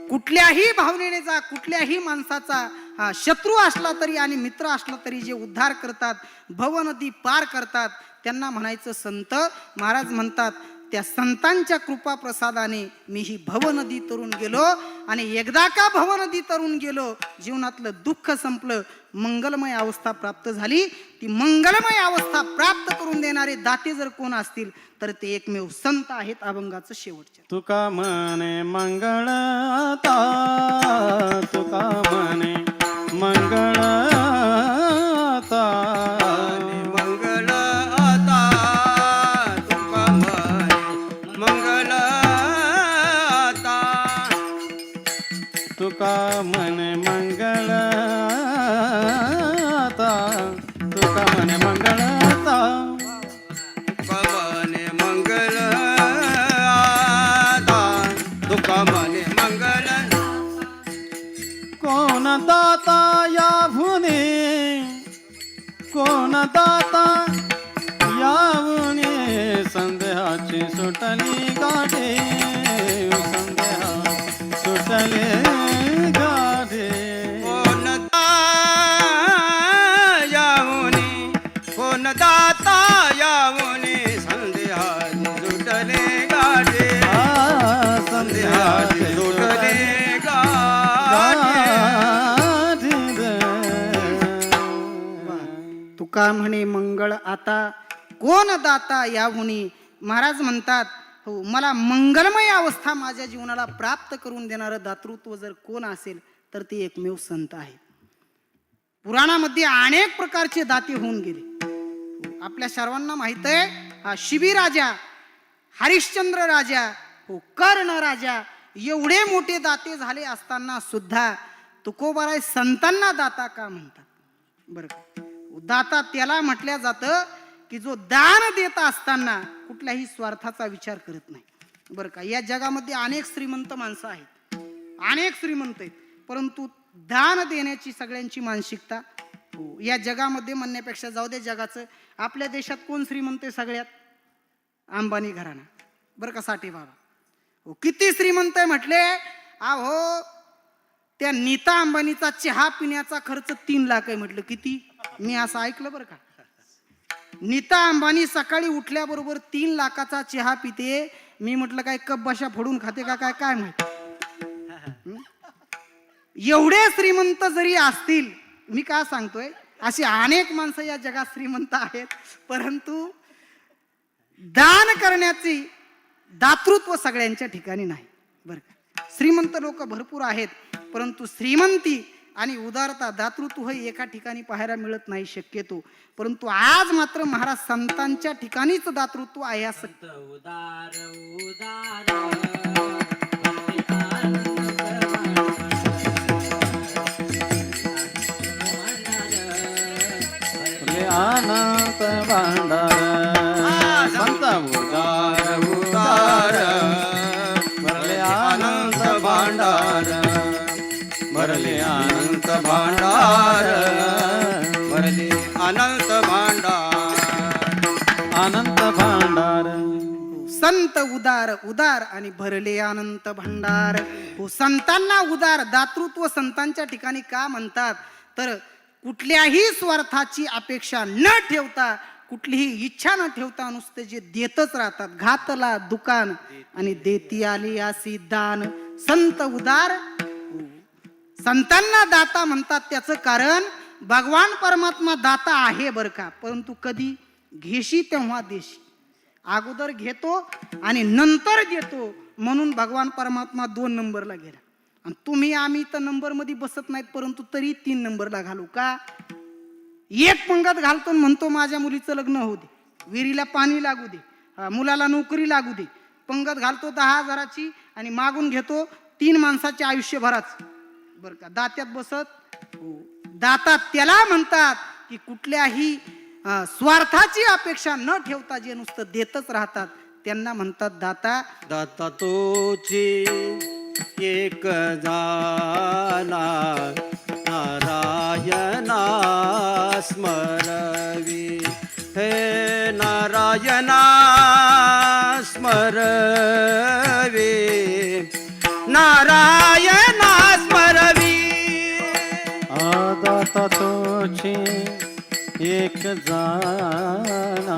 Speaker 2: कुठल्याही भावनेने जा, कुठल्याही माणसाचा शत्रू असला तरी आणि मित्र असला तरी जे उद्धार करतात, भवनदी पार करतात त्यांना म्हणायचं संत. महाराज म्हणतात त्या संतांच्या कृपा प्रसादाने मी ही भवनदी तरून गेलो आणि एकदा का भवनदी तरून गेलो जीवनातलं दुःख संपलं, मंगलमय अवस्था प्राप्त झाली. ती मंगलमय अवस्था प्राप्त करून देणारे दाते जर कोण असतील तर ते एकमेव संत आहेत. अभंगाचं शेवटचे
Speaker 4: तुका म्हणे मंगळ आता, तुका म्हणे मंगळ आता,
Speaker 3: मंगल आता तुका म्हणे मंगल आता,
Speaker 4: तुका म्हणे मंगळ आता, तुका म्हणे मंगळ आता,
Speaker 3: तुका म्हणे मंगल आता, तुका म्हणे मंगल.
Speaker 4: कोण दाता या भुने, कोण दाता या भुने, संदेहाची सुटली गाठे, संदेहा सुटले गाठे.
Speaker 3: कोण यावनी, कोण दाता यावनी, संदेहाची सुटले गाठे, संदेहाची सुटले गाठे.
Speaker 2: तुका म्हणे मंगळ आता, कोण दाता याहुनी. महाराज म्हणतात हो मला मंगलमय अवस्था माझ्या जीवनाला प्राप्त करून देणारं दातृत्व जर कोण असेल तर ते एकमेव संत आहे. पुराणामध्ये अनेक प्रकारचे दाते होऊन गेले. आपल्या सर्वांना माहित आहे शिबी राजा, हरिश्चंद्र राजा, कर्ण राजा एवढे मोठे दाते झाले असताना सुद्धा तुकोबाराय संतांना दाता का म्हणतात बरं का. दाता त्याला म्हटलं जातं की जो दान देत असताना कुठल्याही स्वार्थाचा विचार करत नाही बरं का. या जगामध्ये अनेक श्रीमंत माणसं आहेत, अनेक श्रीमंत आहेत, परंतु दान देण्याची सगळ्यांची मानसिकता या जगामध्ये म्हणण्यापेक्षा जाऊ दे जगाचं. आपल्या देशात कोण श्रीमंत आहे सगळ्यात? अंबानी घराणा बरं का. साठे बाबा किती श्रीमंत आहे म्हटले. अहो त्या नीता अंबानीचा चहा पिण्याचा खर्च 3 लाख आहे म्हटलं. किती? मी असं ऐकलं बरं का. नीता अंबानी सकाळी उठल्याबरोबर 3 लाखाचा चहा पिते. मी म्हटलं काय कप बशा फोडून खाते का काय माहिती. एवढे श्रीमंत जरी असतील, मी काय सांगतोय अशी अनेक माणसं या जगात श्रीमंत आहेत, परंतु दान करण्याची दातृत्व सगळ्यांच्या ठिकाणी नाही बरं का. श्रीमंत लोक भरपूर आहेत, परंतु श्रीमंती आणि उदारता दातृत्व हे एका ठिकाणी पाहायला मिळत नाही शक्यतो. परंतु आज मात्र महाराज संतांच्या ठिकाणीच दातृत्व आहे असं.
Speaker 5: उदार
Speaker 4: अनंत भांडार संत उदार उदार
Speaker 3: भांडार भरले अनंत भांडार
Speaker 4: अनंत भांडार
Speaker 2: संत उदार उदार आणि भरले अनंत भंडार. हो, संतांना उदार दातृत्व संतांच्या ठिकाणी का म्हणतात तर कुठल्याही स्वार्थाची अपेक्षा न ठेवता, कुठलीही इच्छा न ठेवता नुसते जे देतच राहतात. घातला दुकान आणि देती आली अशी दान. संत उदार, संतांना दाता म्हणतात त्याचं कारण भगवान परमात्मा दाता आहे बर का, परंतु कधी घेशी तेव्हा देशी. अगोदर घेतो आणि नंतर देतो म्हणून भगवान परमात्मा 2 नंबरला गेला. आणि तुम्ही आम्ही तर नंबर मध्ये बसत नाहीत, परंतु तरी 3 नंबरला घालू का. एक पंगत घालतो म्हणतो माझ्या मुलीचं लग्न होऊ दे, विहिरीला पाणी लागू दे, मुलाला नोकरी लागू दे. पंगत घालतो 10,000ची आणि मागून घेतो 3 माणसाच्या आयुष्यभराच बर का. दात्यात बसत. दाता त्याला म्हणतात की कुठल्याही स्वार्थाची अपेक्षा न ठेवता जे नुसतं देतच राहतात त्यांना म्हणतात दाता.
Speaker 3: दाता तोची एक जाना नारायणा स्मरवी हे नारायणा स्मरवी नारायणा स्मरवी.
Speaker 4: दाता तोची एक जाना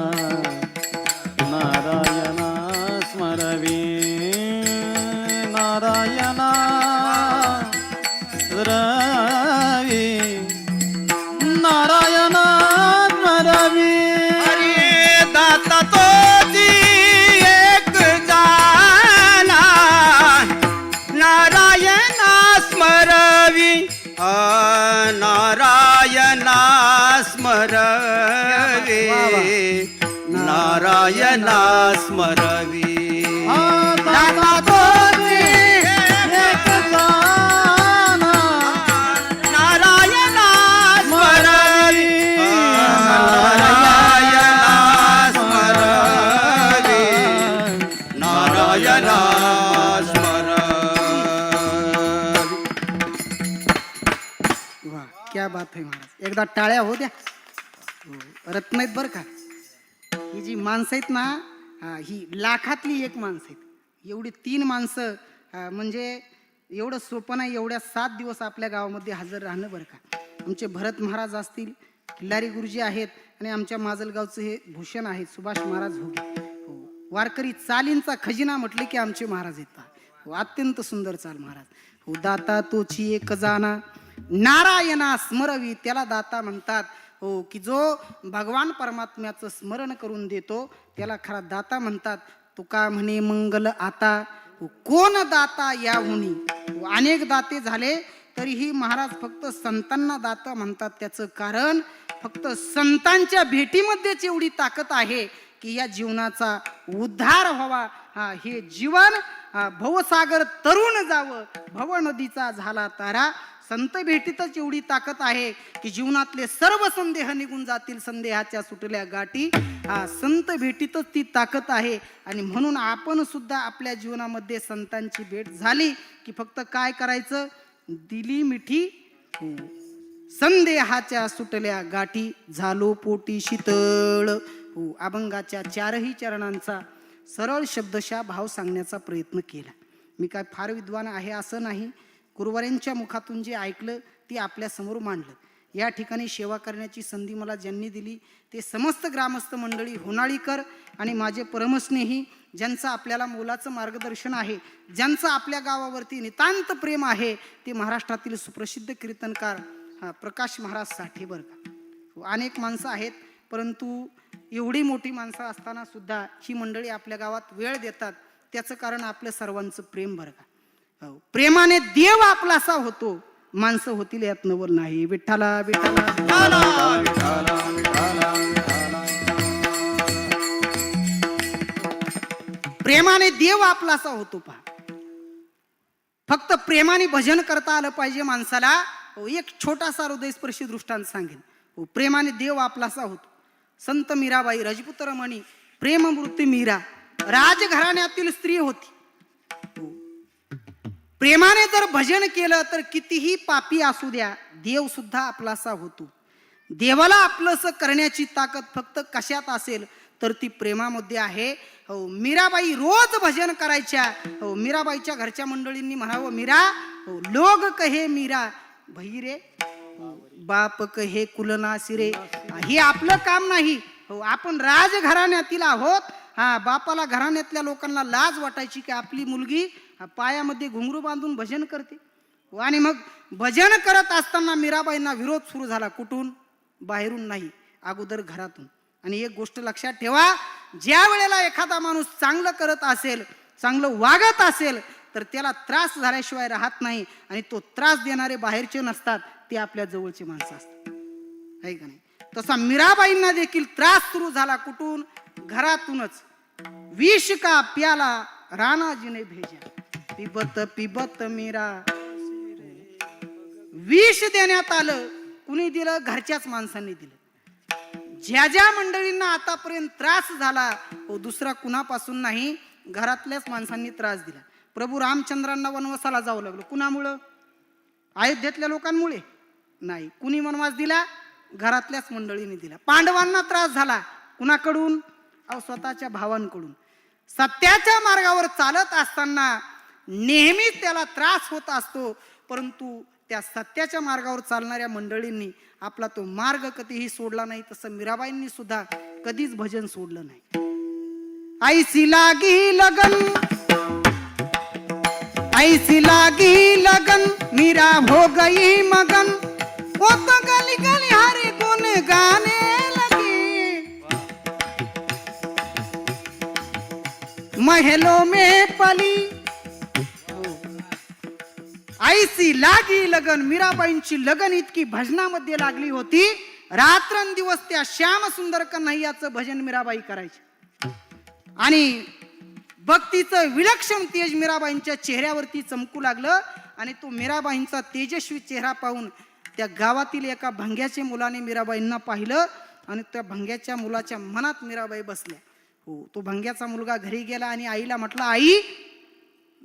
Speaker 4: नारायणा स्मरवी नारायणा रवी नारायणा स्मरवी.
Speaker 3: अरे दाता तोची एक जाना नारायणा स्मरवी नारायणा स्मरवी नारायणा स्मरवी.
Speaker 4: दाता तोची एक जाना
Speaker 3: नारायणा स्मरवी नारायणा स्मरवी नारायणा स्मरवी.
Speaker 2: वा क्या बात आहे महाराज. एकदा टाळ्या हो द्या. रत्न आहेत बरं का. ही जी माणसं आहेत ना, ही लाखातली एक माणसं आहेत. एवढी 3 माणसं म्हणजे एवढं सोपं नाही. एवढ्या 7 दिवस आपल्या गावामध्ये हजर राहणं बरं का. आमचे भरत महाराज असतील, खिल्लारी गुरुजी आहेत आणि आमच्या माजलगावचं हे भूषण आहेत सुभाष महाराज भोगे. हो, वारकरी चालींचा खजिना म्हटले की आमचे महाराज येतात. हो, अत्यंत सुंदर चाल महाराज. हो, दाता तोची एक जाना नारायणा स्मरवी त्याला दाता म्हणतात. हो, की जो भगवान परमात्म्याचं स्मरण करून देतो त्याला खरा दाता म्हणतात. तुका म्हणे मंगल आता कोण दाता याहुनी. अनेक दाते झाले तरीही महाराज फक्त संतांना दाता म्हणतात. त्याचं कारण फक्त संतांच्या भेटीमध्येच एवढी ताकद आहे की या जीवनाचा उद्धार व्हावा. हे जीवन भवसागर तरुण जावं, भव नदीचा झाला तारा. संत भेटीतच एवढी ताकद आहे की जीवनातले सर्व संदेह निघून जातील, संदेहाच्या सुटल्या गाठी. संत भेटीतच ती ताकद आहे. आणि म्हणून आपण सुद्धा आपल्या जीवनामध्ये संतांची भेट झाली की फक्त काय करायचं, दिली मिठी संदेहाच्या सुटल्या गाठी, झालो पोटी शीतळ. अभंगाच्या 4ही चरणांचा सरळ शब्दशः भाव सांगण्याचा प्रयत्न केला. मी काय फार विद्वान आहे असं नाही. गुरुवाऱ्यांच्या मुखातून जे ऐकलं ते आपल्या समोर मांडलं. या ठिकाणी सेवा करण्याची संधी मला ज्यांनी दिली ते समस्त ग्रामस्थ मंडळी, होनाळीकर आणि माझे परमस्नेही, ज्यांचं आपल्याला मोलाचं मार्गदर्शन आहे, ज्यांचं आपल्या गावावरती नितांत प्रेम आहे, ते महाराष्ट्रातील सुप्रसिद्ध कीर्तनकार प्रकाश महाराज साठे बरं का. अनेक माणसं आहेत, परंतु एवढी मोठी माणसं असताना सुद्धा ही मंडळी आपल्या गावात वेळ देतात. त्याचं कारण आपलं सर्वांचं प्रेम बरं का. प्रेमाने देव आपलासा होतो, माणसं होतील यात नवल नाही. विठ्ठला विठ्ठला प्रेमाने देव आपलासा होतो. पहा, फक्त प्रेमाने भजन करता आलं पाहिजे माणसाला. एक छोटासा हृदयस्पर्शी दृष्टांत सांगेन. प्रेमाने देव आपलासा होतो. संत मीराबाई, रजपूत रमणी, प्रेममूर्ती मीरा राजघराण्यातील स्त्री होती. प्रेमाने जर भजन केलं तर कितीही पापी असू द्या, देव सुद्धा आपलासा होतो. देवाला आपलंसं करण्याची ताकद फक्त कशात असेल तर ती प्रेमामध्ये आहे. हो, मीराबाई रोज भजन करायच्या. हो, मीराबाईच्या घरच्या मंडळींनी म्हणावं, मीरा हो, लोग कहे मीरा भई रे, बाप कहे कुलनासी रे. हे आपलं काम नाही. हो, आपण राजघराण्यातील आहोत. हा, बापाला घराण्यातल्या लोकांना लाज वाटायची की आपली मुलगी पायामध्ये घुंगरू बांधून भजन करते. आणि मग भजन करत असताना मीराबाईंना विरोध सुरू झाला. कुठून? बाहेरून नाही, अगोदर घरातून. आणि एक गोष्ट लक्षात ठेवा, ज्या वेळेला एखादा माणूस चांगलं करत असेल, चांगलं वागत असेल तर त्याला त्रास झाल्याशिवाय राहत नाही. आणि तो त्रास देणारे बाहेरचे नसतात, ते आपल्या जवळचे माणसं असतात, आहे का नाही? तसा मीराबाईंना देखील त्रास सुरू झाला. कुठून? घरातूनच. विष का प्याला राणाजीने भेजा, पिबत पिबत मीरा. विष देण्यात आलं. कुणी दिलं? घरच्याच माणसांनी दिलं. ज्या ज्या मंडळींना आतापर्यंत त्रास झाला, हो, दुसरा कुणापासून नाही, घरातल्याच माणसांनी त्रास दिला. प्रभू रामचंद्रांना वनवासाला जावं लागलं. कुणामुळं? अयोध्येतल्या लोकांमुळे नाही. कुणी वनवास दिला? घरातल्याच मंडळींनी दिला. पांडवांना त्रास झाला. कुणाकडून? स्वतःच्या भावांकडून. सत्याच्या मार्गावर चालत असताना नेहमीच त्याला त्रास होत असतो, परंतु त्या सत्याच्या मार्गावर चालणाऱ्या मंडळींनी आपला तो मार्ग कधीही सोडला नाही. तसं मीराबाईंनी सुद्धा कधीच भजन सोडलं नाही. ऐसी लागी लगन, ऐसी लागी लगन, मीरा हो गई मगन, वो तो गली गली हरे गुन गाने लगी, महलों में पली. ऐसी लागी लगन. मीराबाईंची लगन इतकी भजनामध्ये लागली होती. रात्रंदिवस त्या श्याम सुंदर कन्हैयाचं भजन मीराबाई करायचे. आणि भक्तीचं विलक्षण तेज मीराबाईंच्या चेहऱ्यावरती चमकू लागलं. आणि तो मीराबाईंचा तेजस्वी चेहरा पाहून त्या गावातील एका भंग्याच्या मुलाने मीराबाईंना पाहिलं. आणि त्या भंग्याच्या मुलाच्या मनात मीराबाई बसल्या. हो, तो भंग्याचा मुलगा घरी गेला आणि आईला म्हटलं, आई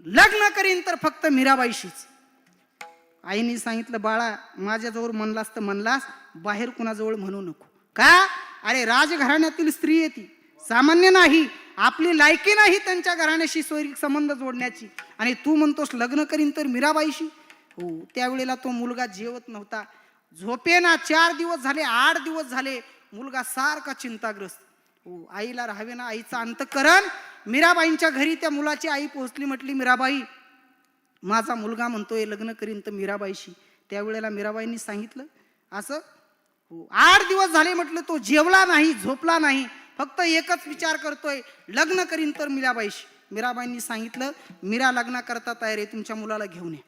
Speaker 2: लग्न करीन तर फक्त मीराबाईशीच. आईने सांगितलं, बाळा माझ्याजवळ म्हणलास तर म्हणलास, बाहेर कुणाजवळ म्हणू नको. का? अरे राजघराण्यातील स्त्री आहे ती, सामान्य नाही. आपली लायकी नाही त्यांच्या घराण्याशी सोयरीक संबंध जोडण्याची. आणि तू म्हणतोस लग्न करीन तर मीराबाईशी. हो, त्यावेळेला तो मुलगा जेवत नव्हता, झोपेना. 4 दिवस झाले, 8 दिवस झाले, मुलगा सारखा चिंताग्रस्त. हो, आईला राहावे ना. आईचं अंतःकरण मीराबाईंच्या घरी त्या मुलाची आई पोहोचली. म्हटली, मीराबाई माझा मुलगा म्हणतोय लग्न करीन तर मीराबाईशी. त्यावेळेला मीराबाईंनी सांगितलं असं. हो, 8 दिवस झाले म्हटलं तो जेवला नाही, झोपला नाही, फक्त एकच विचार करतोय, लग्न करीन तर मीराबाईशी. मीराबाईंनी सांगितलं, मीरा लग्न करता तयार आहे, तुमच्या मुलाला घेऊन या.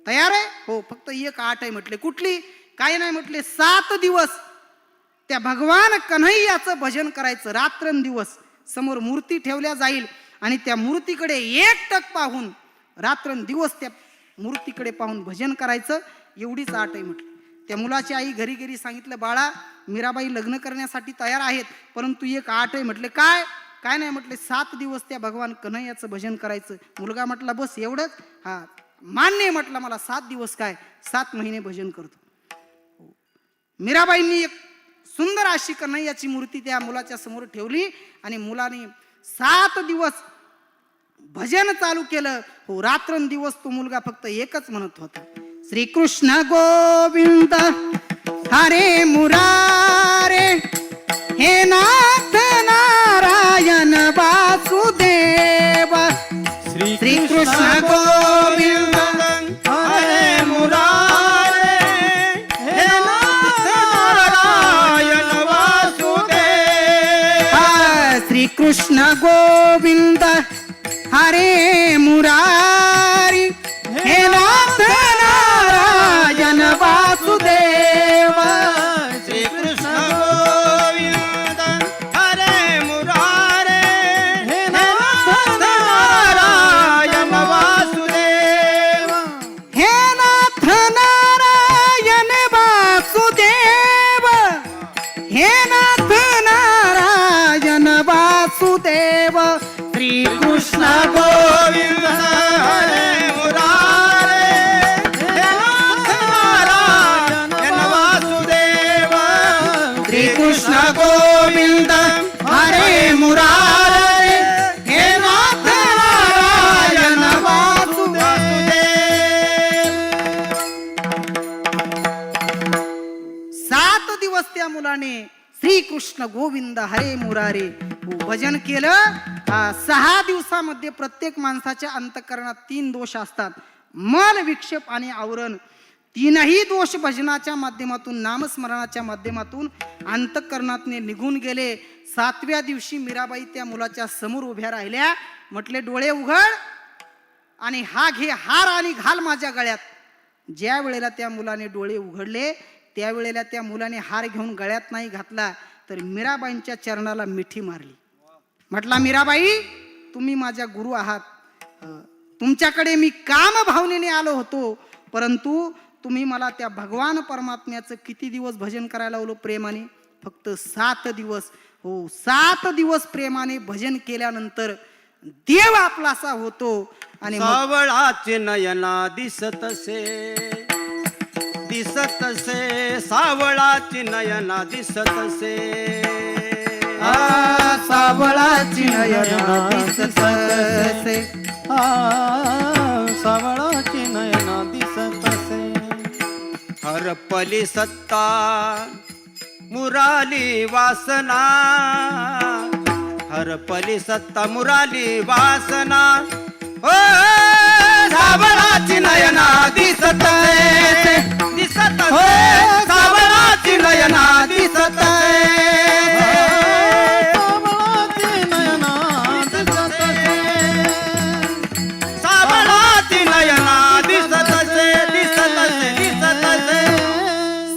Speaker 2: तयार आहे? हो, फक्त एक अट आहे. म्हटले, कुठली? काय नाही म्हटले, 7 दिवस त्या भगवान कन्हैयाचं भजन करायचं. रात्रंदिवस समोर मूर्ती ठेवल्या जाईल आणि त्या मूर्तीकडे एकटक पाहून रात्रंदिवस त्या मूर्तीकडे पाहून भजन करायचं. एवढीच आट आहे म्हटलं. त्या मुलाची आई घरी घरी सांगितलं, बाळा मीराबाई लग्न करण्यासाठी तयार आहेत, परंतु एक आट आहे. म्हटले, काय? काय नाही म्हटले, 7 दिवस त्या भगवान कन्हैयाचं भजन करायचं. मुलगा म्हटला, बस एवढंच? हा, मान्य म्हटलं, मला 7 दिवस काय, 7 महिने भजन करतो. मीराबाईंनी एक सुंदर अशी कन्हैयाची मूर्ती त्या मुलाच्या समोर ठेवली आणि मुलाने 7 दिवस भजन चालू केलं. हो, रात्रंदिवस तो मुलगा फक्त एकच म्हणत होता, श्रीकृष्ण गोविंद हरे मुरारे, हे नाथ नारायण वासुदेव. श्रीकृष्ण गोविंद
Speaker 4: हरे मुरारे, हे नाथ नारायण वासुदेव.
Speaker 2: श्रीकृष्ण गोविंद हरे मुरारी, हे नाथ नारायण वासुदेव.
Speaker 4: श्रीकृष्ण गोविंद हरे मुरारे, हे नाथ नारायण वासुदेव.
Speaker 2: हे नाथ नारायण वासुदेव, हे नाथ नारायण वासुदेव. श्रीकृष्ण
Speaker 4: गोविंद हरे
Speaker 2: त्या मुलाने श्रीकृष्ण गोविंद हरे मुरारे भजन केलं. 6 दिवसामध्ये प्रत्येक माणसाच्या अंतःकरणात 3 दोष असतात, मन, विक्षेप आणि आवरण. 3ही दोष भजनाच्या माध्यमातून, नामस्मरणाच्या माध्यमातून अंतःकरणातने निघून गेले. 7व्या दिवशी मीराबाई त्या मुलाच्या समोर उभ्या राहिल्या. म्हटले, डोळे उघड आणि हा घे हार आणि घाल माझ्या गळ्यात. ज्या वेळेला त्या मुलाने डोळे उघडले त्यावेळेला त्या मुलाने हार घेऊन गळ्यात नाही घातला, तर मीराबाईंच्या चरणाला मिठी मारली. म्हटला, मीराबाई, तुम्ही माझ्या गुरु आहात. तुमच्याकडे मी काम भावनेने आलो होतो, परंतु तुम्ही मला त्या भगवान परमात्म्याचं किती दिवस भजन करायला लावलं प्रेमाने? फक्त 7 दिवस. हो, 7 दिवस प्रेमाने भजन केल्यानंतर देव आपलासा होतो. आणि
Speaker 3: सावळाचे नयना दिसतसे, दिसतसे, सावळाची नयना दिसतसे.
Speaker 2: सावळाची नयना दिसतसे,
Speaker 4: सावळाची नयना दिसतसे.
Speaker 3: हरपली सत्ता मुराली वासना, हरपली सत्ता मुराली वासना. ओ सावळाची नयना दिसतसे, दिसतसे, सावळाची नयना दिसतसे.
Speaker 4: सावळाची नयना दिसतसे,
Speaker 3: सावळाची नयना दिसतसे, दिसतसे, दिसतसे.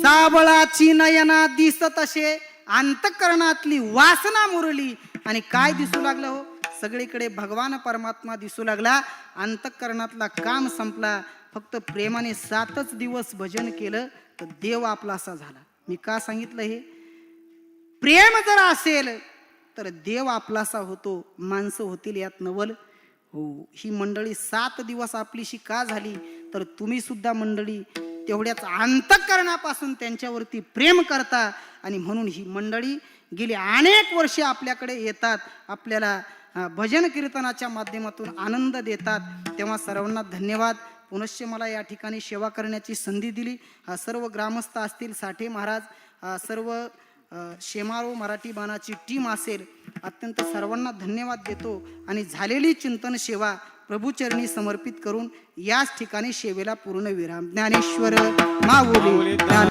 Speaker 2: सावळाची नयना दिसत असे. अंतःकरणातली वासना मुरली आणि काय दिसू लागलं? हो, सगळीकडे भगवान परमात्मा दिसू लागला. अंतःकरणातला काम संपला. फक्त प्रेमाने 7च दिवस भजन केलं तर देव आपलासा झाला. मी का सांगितलं हे? प्रेम जर असेल तर देव आपलासा होतो, माणसं होतील यात नवल. हो, ही मंडळी 7 दिवस आपलीशी का झाली? तर तुम्ही सुद्धा मंडळी तेवढ्याच अंतःकरणापासून त्यांच्यावरती प्रेम करता आणि म्हणून ही मंडळी गेली अनेक वर्षे आपल्याकडे येतात, आपल्याला भजन कीर्तनाच्या माध्यमातून आनंद देतात. तेव्हा सर्वांना धन्यवाद. पुनश्च मला या ठिकाणी सेवा करण्याची संधी दिली. सर्व ग्रामस्थ असतील, साठे महाराज, सर्व शेमारो मराठी बाणाची टीम असेल, अत्यंत सर्वांना धन्यवाद देतो. आणि झालेली चिंतन सेवा प्रभूचरणी समर्पित करून याच ठिकाणी सेवेला पूर्ण विराम. ज्ञानेश्वर माऊली ज्ञान.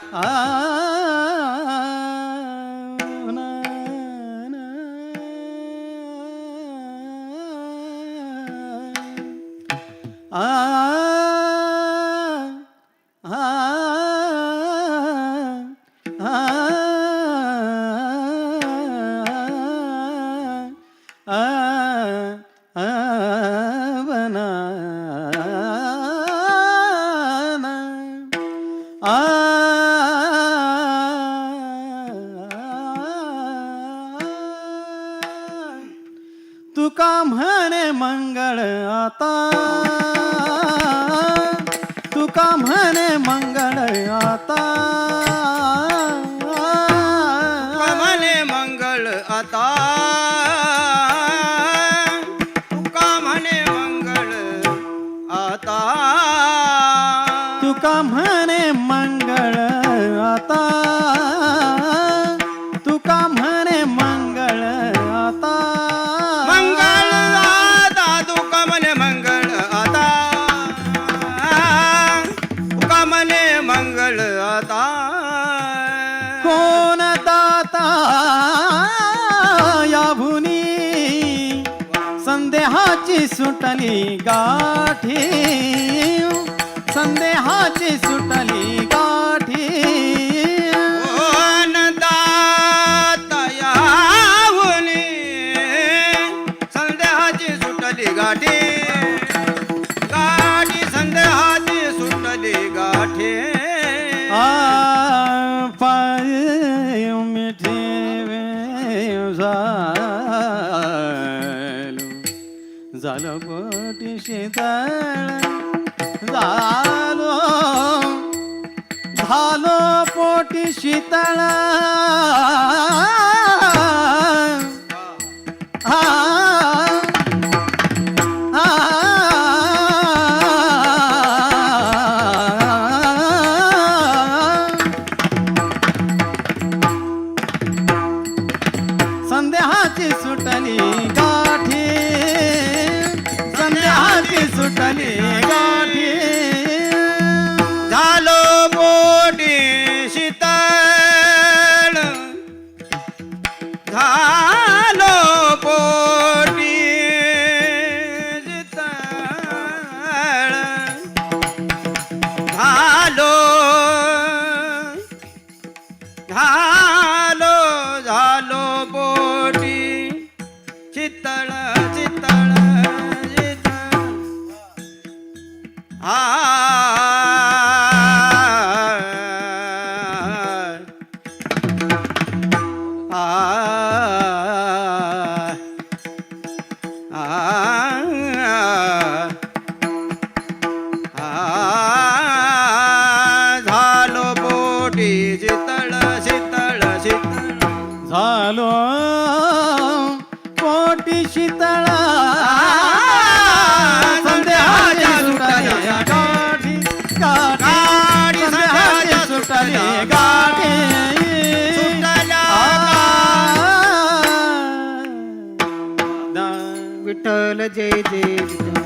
Speaker 4: तुका म्हणे मंगळ आता, तुका म्हणे मंगळ आता.
Speaker 3: म्हणे मंगळ आता, तुका म्हणे मंगळ आता.
Speaker 4: तुका म्हणे मंगळ आता, तुका म्हणे मंगळ आता.
Speaker 3: मंगळ आता, तुका म्हणे मंगळ आता, तुका म्हणे मंगळ आता.
Speaker 4: कोण दाता या भुनी संदेहाची सुटली गाठी, संदेहाची सुटली गाठी.
Speaker 3: दाता यावनी संदेहाची सुटली गाठी, गाठी संदेहाची सुटली गाठी.
Speaker 4: पाय मिठी झालं पोटी शीतळ, झालो झालो पोटी शीतळ. जाणलो कोटी शीतळा संध्याच्या सुटले गाठी गाठी संध्याच्या सुटले गाठी
Speaker 2: विठ्ठल जय जय विठ्ठल.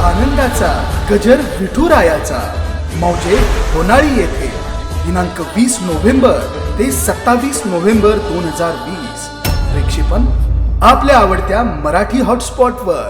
Speaker 1: आनंदाचा गजर विठुरायाचा मौजे होनाळी येथे दिनांक 20 नोव्हेंबर ते 27 नोव्हेंबर 2020. प्रक्षेपण आपल्या आवडत्या मराठी हॉटस्पॉटवर.